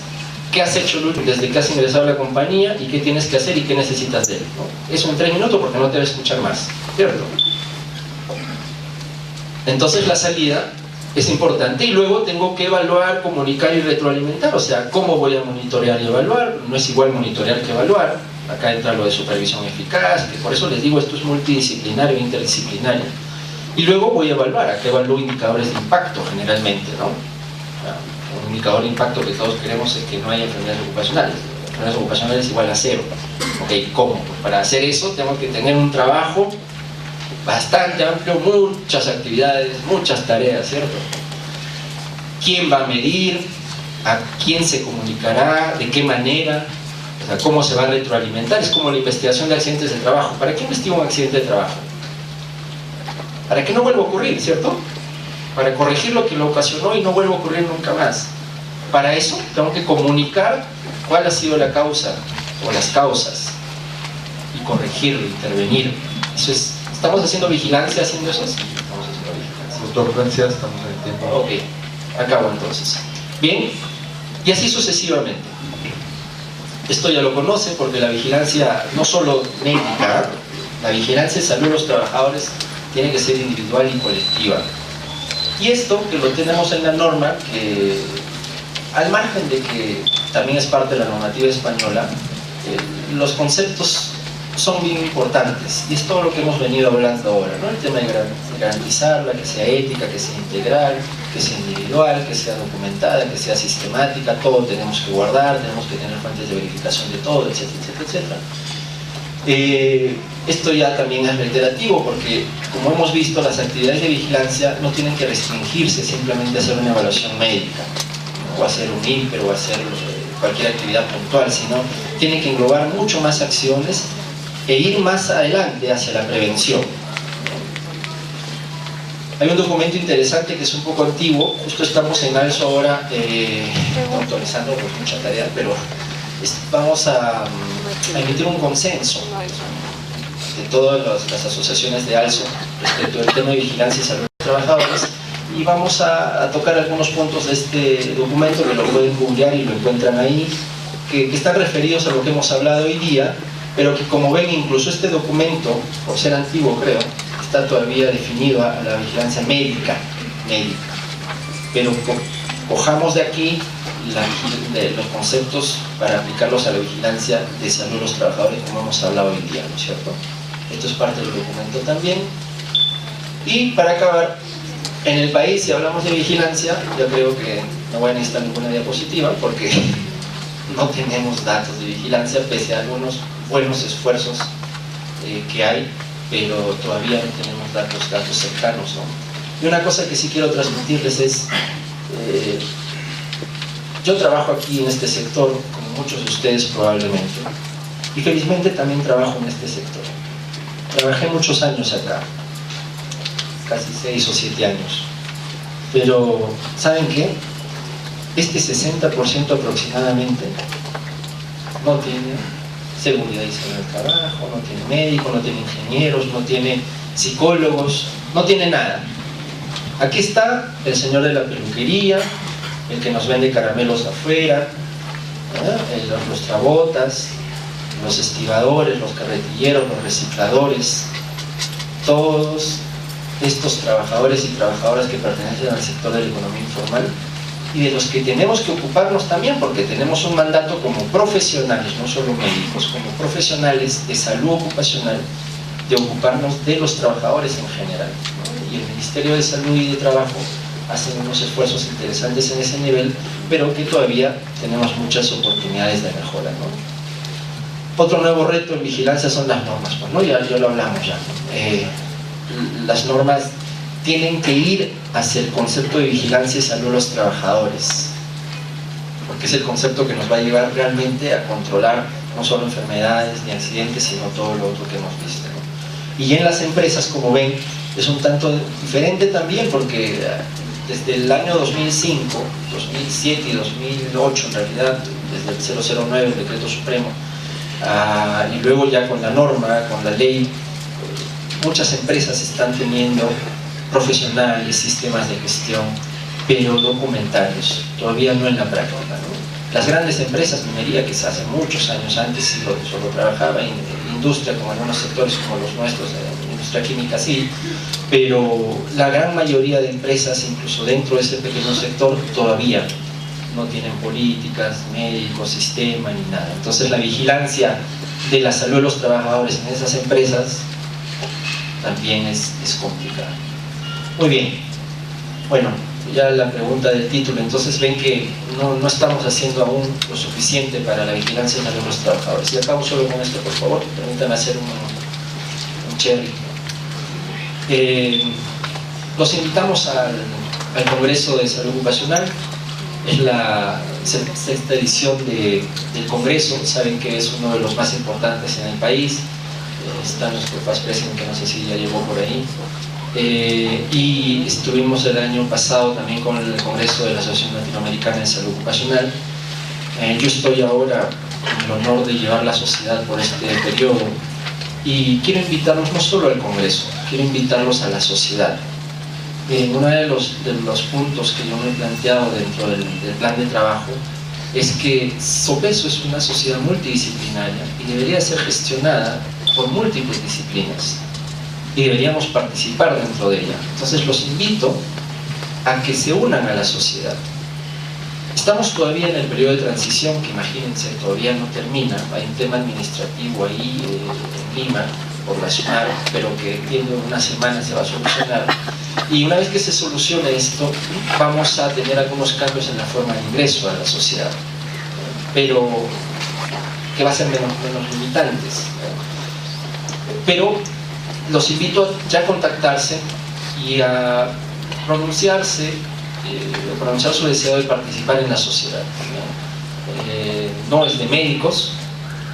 qué has hecho desde que has ingresado a la compañía y qué tienes que hacer y qué necesitas de él, ¿no? Eso en 3 minutos porque no te va a escuchar más, ¿cierto? Entonces la salida es importante y luego tengo que evaluar, comunicar y retroalimentar, o sea, cómo voy a monitorear y evaluar. No es igual monitorear que evaluar. Acá entra lo de supervisión eficaz, que por eso les digo esto es multidisciplinario e interdisciplinario. Y luego voy a evaluar, acá evalúo indicadores de impacto generalmente, ¿no? Un indicador de impacto que todos queremos es que no haya enfermedades ocupacionales. Enfermedades ocupacionales es igual a 0. Ok, ¿cómo? Pues para hacer eso tengo que tener un trabajo bastante amplio, muchas actividades, muchas tareas, ¿cierto? ¿Quién va a medir? ¿A quién se comunicará? ¿De qué manera? O sea, ¿cómo se va a retroalimentar? Es como la investigación de accidentes de trabajo. ¿Para qué investigo un accidente de trabajo? Para que no vuelva a ocurrir, ¿cierto? Para corregir lo que lo ocasionó y no vuelva a ocurrir nunca más. Para eso tengo que comunicar cuál ha sido la causa o las causas y corregirlo, intervenir. Eso es. ¿Estamos haciendo vigilancia haciendo eso? Sí, estamos haciendo vigilancia. Doctor, gracias, estamos en el tiempo. Ok, acabo entonces. Bien, y así sucesivamente. Esto ya lo conoce porque la vigilancia, no solo médica, la vigilancia de salud de los trabajadores tiene que ser individual y colectiva. Y esto que lo tenemos en la norma, que al margen de que también es parte de la normativa española, los conceptos son bien importantes y es todo lo que hemos venido hablando ahora, ¿no? El tema de garantizarla, que sea ética, que sea integral, que sea individual, que sea documentada, que sea sistemática, todo tenemos que guardar, tenemos que tener fuentes de verificación de todo, etcétera, etcétera, etcétera. Esto ya también es reiterativo porque, como hemos visto, las actividades de vigilancia no tienen que restringirse simplemente a hacer una evaluación médica, ¿no? O hacer un INPER o hacer cualquier actividad puntual, sino tienen que englobar mucho más acciones e ir más adelante hacia la prevención. Hay un documento interesante que es un poco antiguo, justo estamos en ALSO ahora actualizando, pues mucha tarea, pero vamos a emitir un consenso de todas las asociaciones de ALSO respecto al tema de vigilancia y salud de los trabajadores, y vamos a tocar algunos puntos de este documento que lo pueden googlear y lo encuentran ahí, que están referidos a lo que hemos hablado hoy día, pero que, como ven, incluso este documento, por ser antiguo creo, está todavía definido a la vigilancia médica, pero cojamos de aquí los conceptos para aplicarlos a la vigilancia de salud de los trabajadores, como hemos hablado hoy día, ¿no es cierto? Esto es parte del documento también. Y para acabar, en el país, si hablamos de vigilancia, yo creo que no voy a necesitar ninguna diapositiva porque no tenemos datos de vigilancia, pese a algunos buenos esfuerzos que hay, pero todavía no tenemos datos cercanos, ¿no? Y una cosa que sí quiero transmitirles es, yo trabajo aquí en este sector, como muchos de ustedes probablemente, y felizmente también trabajo en este sector. Trabajé muchos años acá, casi 6 o 7 años, pero ¿saben qué? Este 60% aproximadamente no tiene seguridad y salud del trabajo, no tiene médico, no tiene ingenieros, no tiene psicólogos, no tiene nada. Aquí está el señor de la peluquería, el que nos vende caramelos afuera, los trabotas, los estibadores, los carretilleros, los recicladores, todos estos trabajadores y trabajadoras que pertenecen al sector de la economía informal y de los que tenemos que ocuparnos también, porque tenemos un mandato como profesionales, no solo médicos, como profesionales de salud ocupacional, de ocuparnos de los trabajadores en general, ¿no? Y el Ministerio de Salud y de Trabajo hacen unos esfuerzos interesantes en ese nivel, pero que todavía tenemos muchas oportunidades de mejora, ¿no? Otro nuevo reto en vigilancia son las normas, pues, ¿no? Ya lo hablamos ya. Las normas tienen que ir hacia el concepto de vigilancia y salud de los trabajadores, porque es el concepto que nos va a llevar realmente a controlar no solo enfermedades ni accidentes, sino todo lo otro que hemos visto, ¿no? Y en las empresas, como ven, es un tanto diferente también, porque desde el año 2005, 2007 y 2008 en realidad, desde el 009, el decreto supremo, y luego ya con la norma, con la ley, muchas empresas están teniendo profesionales, sistemas de gestión, pero documentarios, todavía no en la práctica, ¿no? Las grandes empresas, minería, que hace muchos años antes solo trabajaba en industria, como en algunos sectores como los nuestros, en industria química sí, pero la gran mayoría de empresas, incluso dentro de ese pequeño sector, todavía no tienen políticas, médicos, sistema ni nada. Entonces la vigilancia de la salud de los trabajadores en esas empresas también es complicada. Muy bien, bueno, ya la pregunta del título, entonces ven que no estamos haciendo aún lo suficiente para la vigilancia de los trabajadores. Y acabo solo con esto, por favor, permítanme hacer un cherry. Los invitamos al Congreso de Salud Ocupacional. Es la sexta edición del Congreso, saben que es uno de los más importantes en el país. Está nuestro past president, que no sé si ya llegó por ahí. Y estuvimos el año pasado también con el Congreso de la Asociación Latinoamericana de Salud Ocupacional. Yo estoy ahora con el honor de llevar la sociedad por este periodo y quiero invitarlos no solo al Congreso, quiero invitarlos a la sociedad. Uno de los puntos que yo me he planteado dentro del plan de trabajo es que Sopeso es una sociedad multidisciplinaria y debería ser gestionada por múltiples disciplinas y deberíamos participar dentro de ella. Entonces los invito a que se unan a la sociedad. Estamos todavía en el periodo de transición, que imagínense, todavía no termina. Hay un tema administrativo ahí en Lima, por la SUNAR, pero que entiendo en una semana se va a solucionar. Y una vez que se solucione esto, vamos a tener algunos cambios en la forma de ingreso a la sociedad, pero que va a ser menos limitantes. Pero los invito a ya contactarse y a pronunciar su deseo de participar en la sociedad. No es de médicos,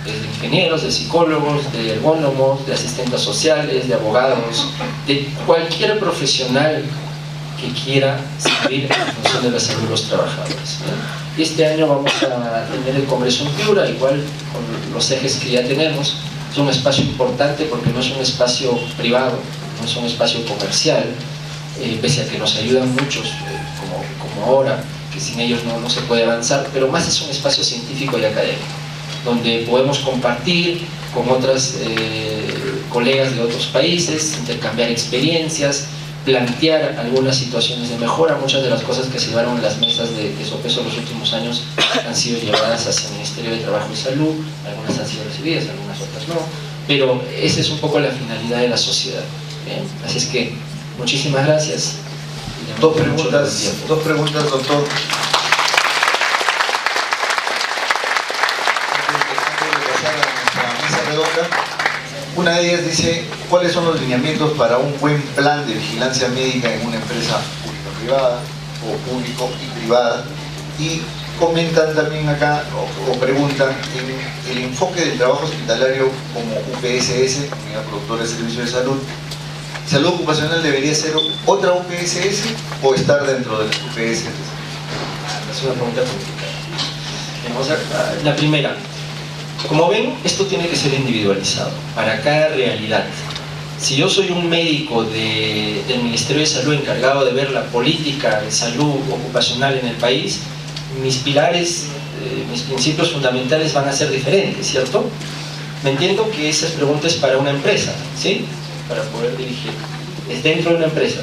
es de ingenieros, de psicólogos, de ergónomos, de asistentes sociales, de abogados, de cualquier profesional que quiera servir en función de la salud de los trabajadores. Y este año vamos a tener el Congreso en Piura, igual con los ejes que ya tenemos. Es un espacio importante porque no es un espacio privado, no es un espacio comercial, pese a que nos ayudan muchos, como ahora, que sin ellos no se puede avanzar, pero más es un espacio científico y académico, donde podemos compartir con otros colegas de otros países, intercambiar experiencias, plantear algunas situaciones de mejora. Muchas de las cosas que se llevaron en las mesas de Sopeso en los últimos años han sido llevadas hacia el Ministerio de Trabajo y Salud, algunas han sido recibidas, algunas otras no, pero esa es un poco la finalidad de la sociedad. ¿Bien? Así es que muchísimas gracias. Dos preguntas, doctor. Una de ellas dice, ¿cuáles son los lineamientos para un buen plan de vigilancia médica en una empresa público-privada o público y privada? Y comentan también acá, o preguntan, en el enfoque del trabajo hospitalario como UPSS, Unidad Productora de Servicios de Salud, ¿salud ocupacional debería ser otra UPSS o estar dentro de las UPSS? Es una pregunta complicada. La primera. Como ven, esto tiene que ser individualizado para cada realidad. Si yo soy un médico del Ministerio de Salud encargado de ver la política de salud ocupacional en el país, mis pilares, mis principios fundamentales van a ser diferentes, ¿cierto? Me entiendo que esas preguntas es para una empresa, ¿sí? Para poder dirigir. Es dentro de una empresa.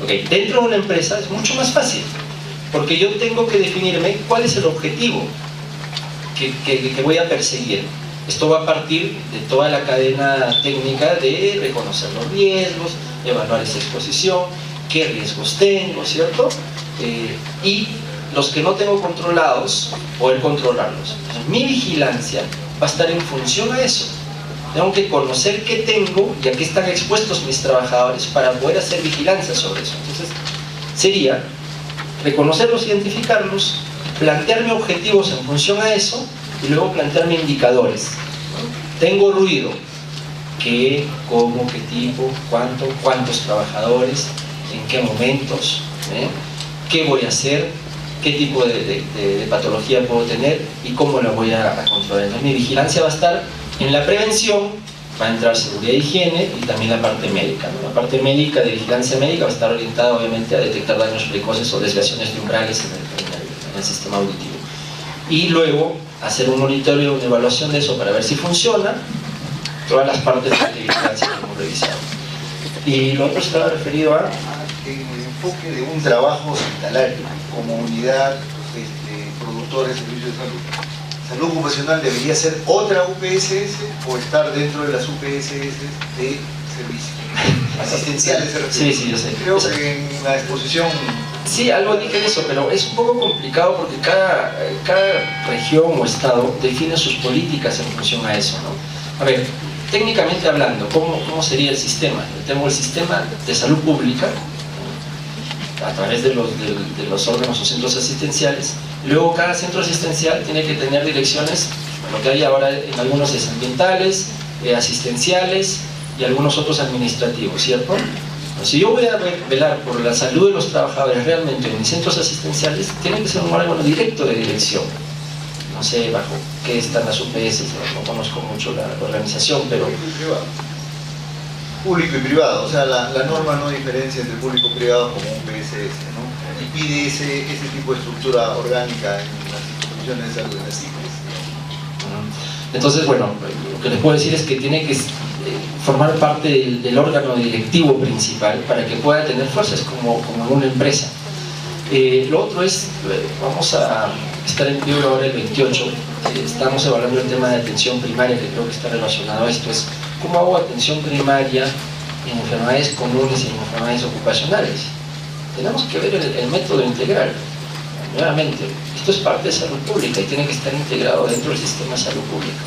Ok, dentro de una empresa es mucho más fácil, porque yo tengo que definirme cuál es el objetivo que voy a perseguir. Esto va a partir de toda la cadena técnica de reconocer los riesgos, evaluar esa exposición, qué riesgos tengo, ¿cierto? Y los que no tengo controlados, poder controlarlos. Entonces, mi vigilancia va a estar en función a eso. Tengo que conocer qué tengo y a qué están expuestos mis trabajadores para poder hacer vigilancia sobre eso. Entonces, sería reconocerlos, identificarlos, plantearme objetivos en función a eso y luego plantearme indicadores. Tengo ruido, qué, cómo, qué tipo, cuánto, cuántos trabajadores, en qué momentos, qué voy a hacer, qué tipo de patología puedo tener y cómo la voy a controlar. Entonces, mi vigilancia va a estar en la prevención, va a entrar seguridad e higiene y también la parte médica, ¿no? La parte médica de vigilancia médica va a estar orientada obviamente a detectar daños precoces o desviaciones de umbrales en el sistema auditivo. Y luego hacer un monitoreo, una evaluación de eso para ver si funciona, todas las partes de vigilancia que hemos revisado. Y lo otro estaba referido a el enfoque de un trabajo hospitalario como unidad productora de servicios de salud. ¿Salud ocupacional debería ser otra UPSS o estar dentro de las UPSS de servicios asistenciales? Sí, yo sé. Creo que en la exposición... Sí, algo dije de eso, pero es un poco complicado porque cada región o estado define sus políticas en función a eso, ¿no? A ver, técnicamente hablando, ¿cómo sería el sistema? Tengo el sistema de salud pública a través de los órganos o centros asistenciales. Luego cada centro asistencial tiene que tener direcciones, lo que hay ahora en algunos es ambientales, asistenciales y algunos otros administrativos, ¿cierto? Si yo voy a velar por la salud de los trabajadores realmente en mis centros asistenciales, tiene que ser un órgano directo de dirección. No sé bajo qué están las UPS, no conozco mucho la organización, pero... Público y privado, o sea, la norma no diferencia entre público y privado como un PSS, ¿no? Y pide ese tipo de estructura orgánica en las instituciones de salud, en las CIPES. Entonces, bueno, lo que les puedo decir es que tiene que formar parte del órgano directivo principal para que pueda tener fuerzas como una empresa. Lo otro es, vamos a estar en Piura ahora el 28, estamos evaluando el tema de atención primaria, que creo que está relacionado a esto, es cómo hago atención primaria en enfermedades comunes y en enfermedades ocupacionales. Tenemos que ver el método integral. Nuevamente, esto es parte de salud pública y tiene que estar integrado dentro del sistema de salud pública,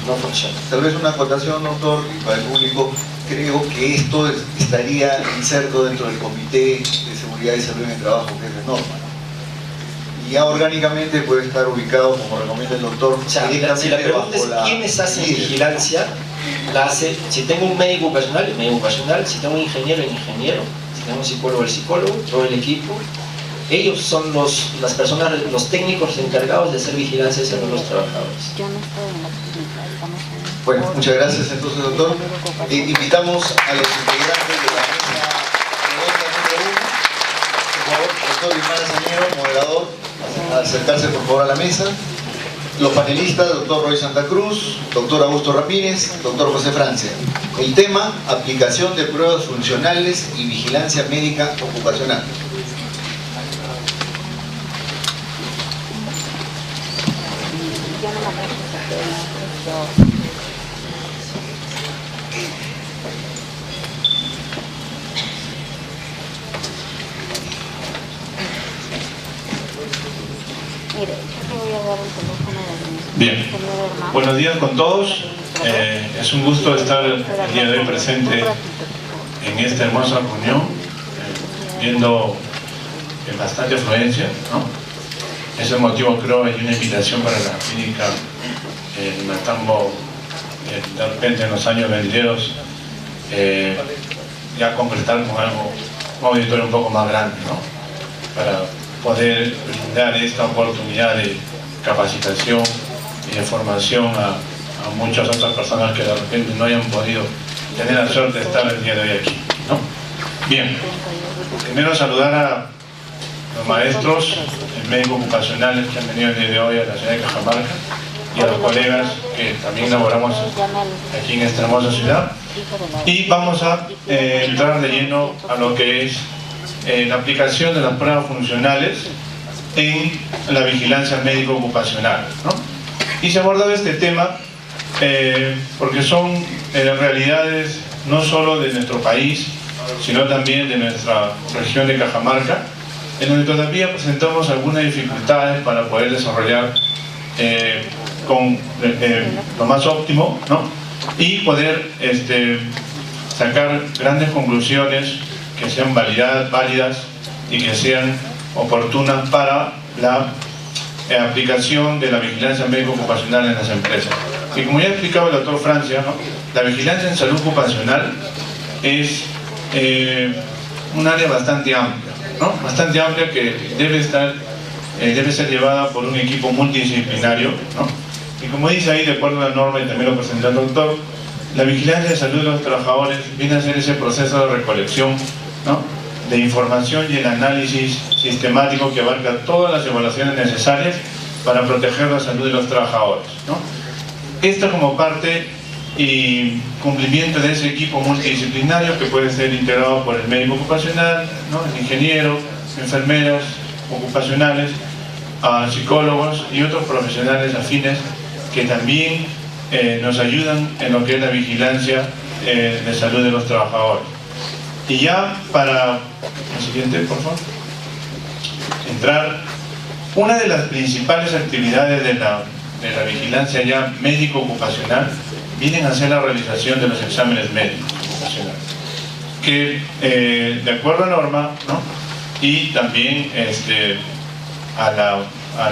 no funciona. Tal vez una acotación, doctor, y para el público, creo que esto estaría inserto dentro del Comité de Seguridad y Salud en el Trabajo, que es de norma, ¿no? Y ya orgánicamente puede estar ubicado, como recomienda el doctor, o sea, directamente si la pregunta es bajo quiénes hacen vigilancia, la hace, si tengo un médico ocupacional, el médico ocupacional, si tengo un ingeniero, el ingeniero, si tengo un psicólogo, el psicólogo, todo el equipo. Ellos son las personas, los técnicos encargados de hacer vigilancia de los trabajadores. Bueno, muchas gracias entonces, doctor. Invitamos a los integrantes de la mesa redonda número 1. Por favor, doctor Guimara Sañero, moderador, a acercarse por favor a la mesa. Los panelistas, doctor Roy Santa Cruz, doctor Augusto Ramírez, doctor José Francia. El tema, aplicación de pruebas funcionales y vigilancia médica ocupacional. Bien, buenos días con todos. Es un gusto estar el día de hoy presente en esta hermosa reunión, viendo bastante afluencia, ¿no? Es el motivo, creo, hay una invitación para la clínica Matambo, de repente en los años venideros, ya concretar con algo, un auditorio un poco más grande, ¿no? Para poder brindar esta oportunidad de capacitación y de formación a muchas otras personas que de repente no hayan podido tener la suerte de estar el día de hoy aquí, ¿no? Bien, primero saludar a los maestros, médicos ocupacionales que han venido el día de hoy a la ciudad de Cajamarca y a los colegas que también laboramos aquí en esta hermosa ciudad. Y vamos a entrar de lleno a lo que es la aplicación de las pruebas funcionales en la vigilancia médico ocupacional, ¿no? Y se ha abordado este tema porque son realidades no solo de nuestro país, sino también de nuestra región de Cajamarca, en donde todavía presentamos algunas dificultades para poder desarrollar con lo más óptimo, ¿no? Y poder sacar grandes conclusiones que sean válidas y que sean oportunas para la aplicación de la vigilancia médico ocupacional en las empresas. Y como ya explicaba el doctor Francia, ¿no?, la vigilancia en salud ocupacional es un área bastante amplia, ¿no? Bastante amplia, que debe ser llevada por un equipo multidisciplinario, ¿no? Y como dice ahí, de acuerdo a la norma, y también lo presentó el doctor, la vigilancia de salud de los trabajadores viene a ser ese proceso de recolección, ¿no?, de información y el análisis sistemático que abarca todas las evaluaciones necesarias para proteger la salud de los trabajadores, ¿no? Esto como parte y cumplimiento de ese equipo multidisciplinario que puede ser integrado por el médico ocupacional, ¿no?, el ingeniero, enfermeras ocupacionales, psicólogos y otros profesionales afines que también nos ayudan en lo que es la vigilancia de salud de los trabajadores. Y ya para el siguiente, por favor, entrar, una de las principales actividades de la vigilancia ya médico ocupacional vienen a ser la realización de los exámenes médicos ocupacionales, que de acuerdo a norma, ¿no?, y también a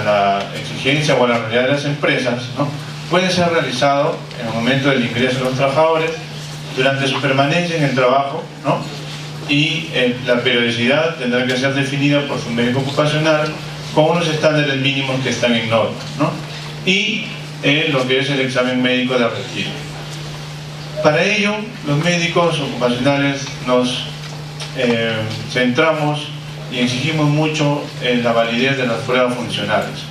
la exigencia o a la realidad de las empresas, ¿no?, puede ser realizado en el momento del ingreso de los trabajadores, durante su permanencia en el trabajo, ¿no?, y la periodicidad tendrá que ser definida por su médico ocupacional con unos estándares mínimos que están en norma, ¿no?, y lo que es el examen médico de retiro. Para ello, los médicos ocupacionales nos centramos y exigimos mucho en la validez de las pruebas funcionales.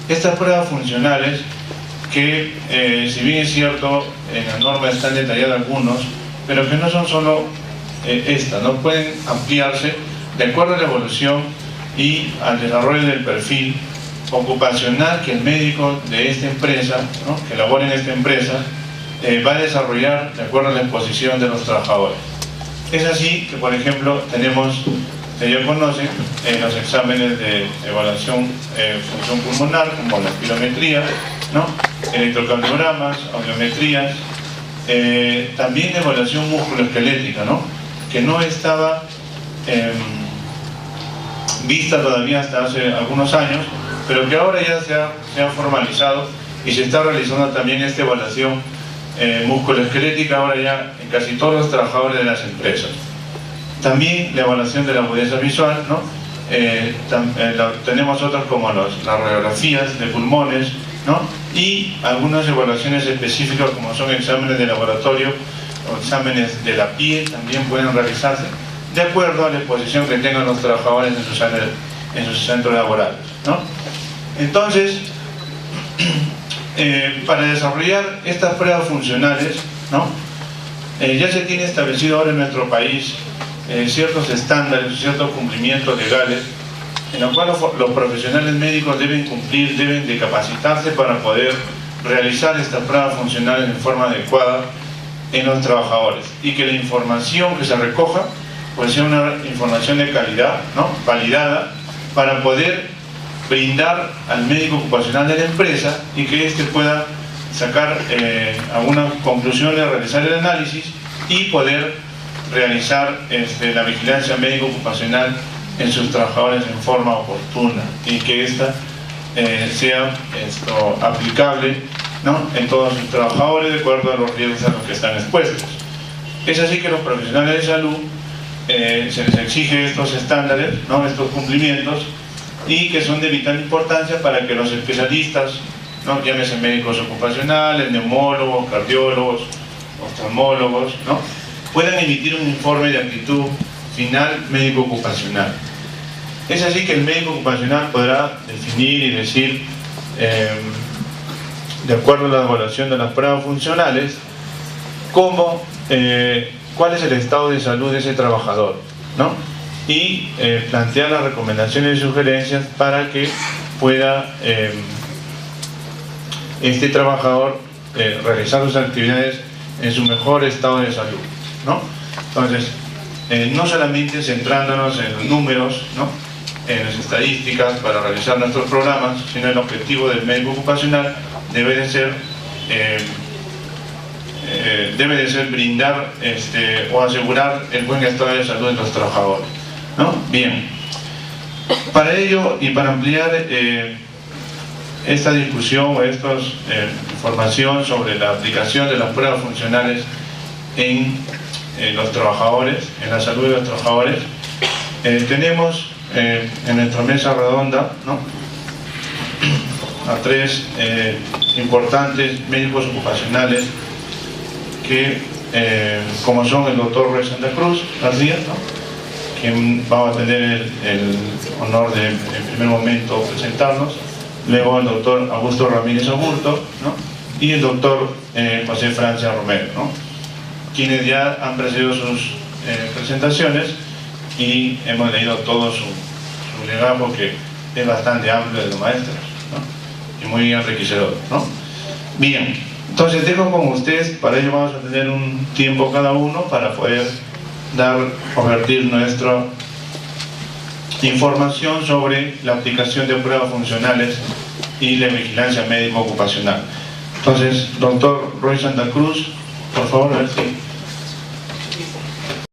Estas pruebas funcionales que, si bien es cierto, en la norma están detalladas algunos, pero que no son solo estas, no pueden ampliarse de acuerdo a la evolución y al desarrollo del perfil ocupacional que el médico de esta empresa, ¿no?, que labora en esta empresa, va a desarrollar de acuerdo a la exposición de los trabajadores. Es así que, por ejemplo, tenemos, que ya conocen, los exámenes de evaluación función pulmonar, como la espirometría, ¿no?, electrocardiogramas, audiometrías, también de evaluación musculoesquelética, ¿no?, que no estaba vista todavía hasta hace algunos años, pero que ahora ya se ha formalizado y se está realizando también esta evaluación musculoesquelética ahora ya en casi todos los trabajadores de las empresas. También la evaluación de la agudeza visual, ¿no? Tenemos otros como las radiografías de pulmones, ¿no?, y algunas evaluaciones específicas como son exámenes de laboratorio o exámenes de la piel también pueden realizarse de acuerdo a la exposición que tengan los trabajadores en sus centros laborales, ¿no? Entonces, para desarrollar estas pruebas funcionales, ¿no?, ya se tiene establecido ahora en nuestro país ciertos estándares, ciertos cumplimientos legales en los cuales los profesionales médicos deben cumplir, deben de capacitarse para poder realizar estas pruebas funcionales en forma adecuada en los trabajadores, y que la información que se recoja pues sea una información de calidad, ¿no?, validada, para poder brindar al médico ocupacional de la empresa y que éste pueda sacar algunas conclusiones, realizar el análisis y poder realizar la vigilancia médico ocupacional en sus trabajadores en forma oportuna, y que ésta sea aplicable, ¿no?, en todos sus trabajadores de acuerdo a los riesgos a los que están expuestos. Es así que los profesionales de salud se les exige estos estándares, ¿no?, estos cumplimientos, y que son de vital importancia para que los especialistas, ¿no?, llámese médicos ocupacionales, neumólogos, cardiólogos, oftalmólogos, ¿no?, puedan emitir un informe de actitud final médico ocupacional. Es así que el médico ocupacional podrá definir y decir, de acuerdo a la evaluación de las pruebas funcionales, cuál es el estado de salud de ese trabajador, ¿no? Y plantear las recomendaciones y sugerencias para que pueda este trabajador realizar sus actividades en su mejor estado de salud, ¿no? Entonces, no solamente centrándonos en los números, ¿no?, en las estadísticas para realizar nuestros programas, sino el objetivo del médico ocupacional debe de ser brindar o asegurar el buen estado de salud de los trabajadores, ¿no? Bien, para ello y para ampliar esta discusión o esta información sobre la aplicación de las pruebas funcionales en los trabajadores, en la salud de los trabajadores, tenemos en nuestra mesa redonda, ¿no?, a tres importantes médicos ocupacionales que, como son el doctor Roy Santa Cruz García, ¿no?, quien va a tener el honor de en primer momento presentarnos, luego el doctor Augusto Ramírez Aburto, ¿no?, y el doctor José Francia Romero, ¿no?, quienes ya han precedido sus presentaciones y hemos leído todo su legado, que es bastante amplio de los maestros, ¿no?, y muy enriquecedor, ¿no? Bien, entonces dejo con ustedes, para ello vamos a tener un tiempo cada uno para poder vertir nuestra información sobre la aplicación de pruebas funcionales y la vigilancia médico ocupacional. Entonces, doctor Roy Santa Cruz, por favor, a ver si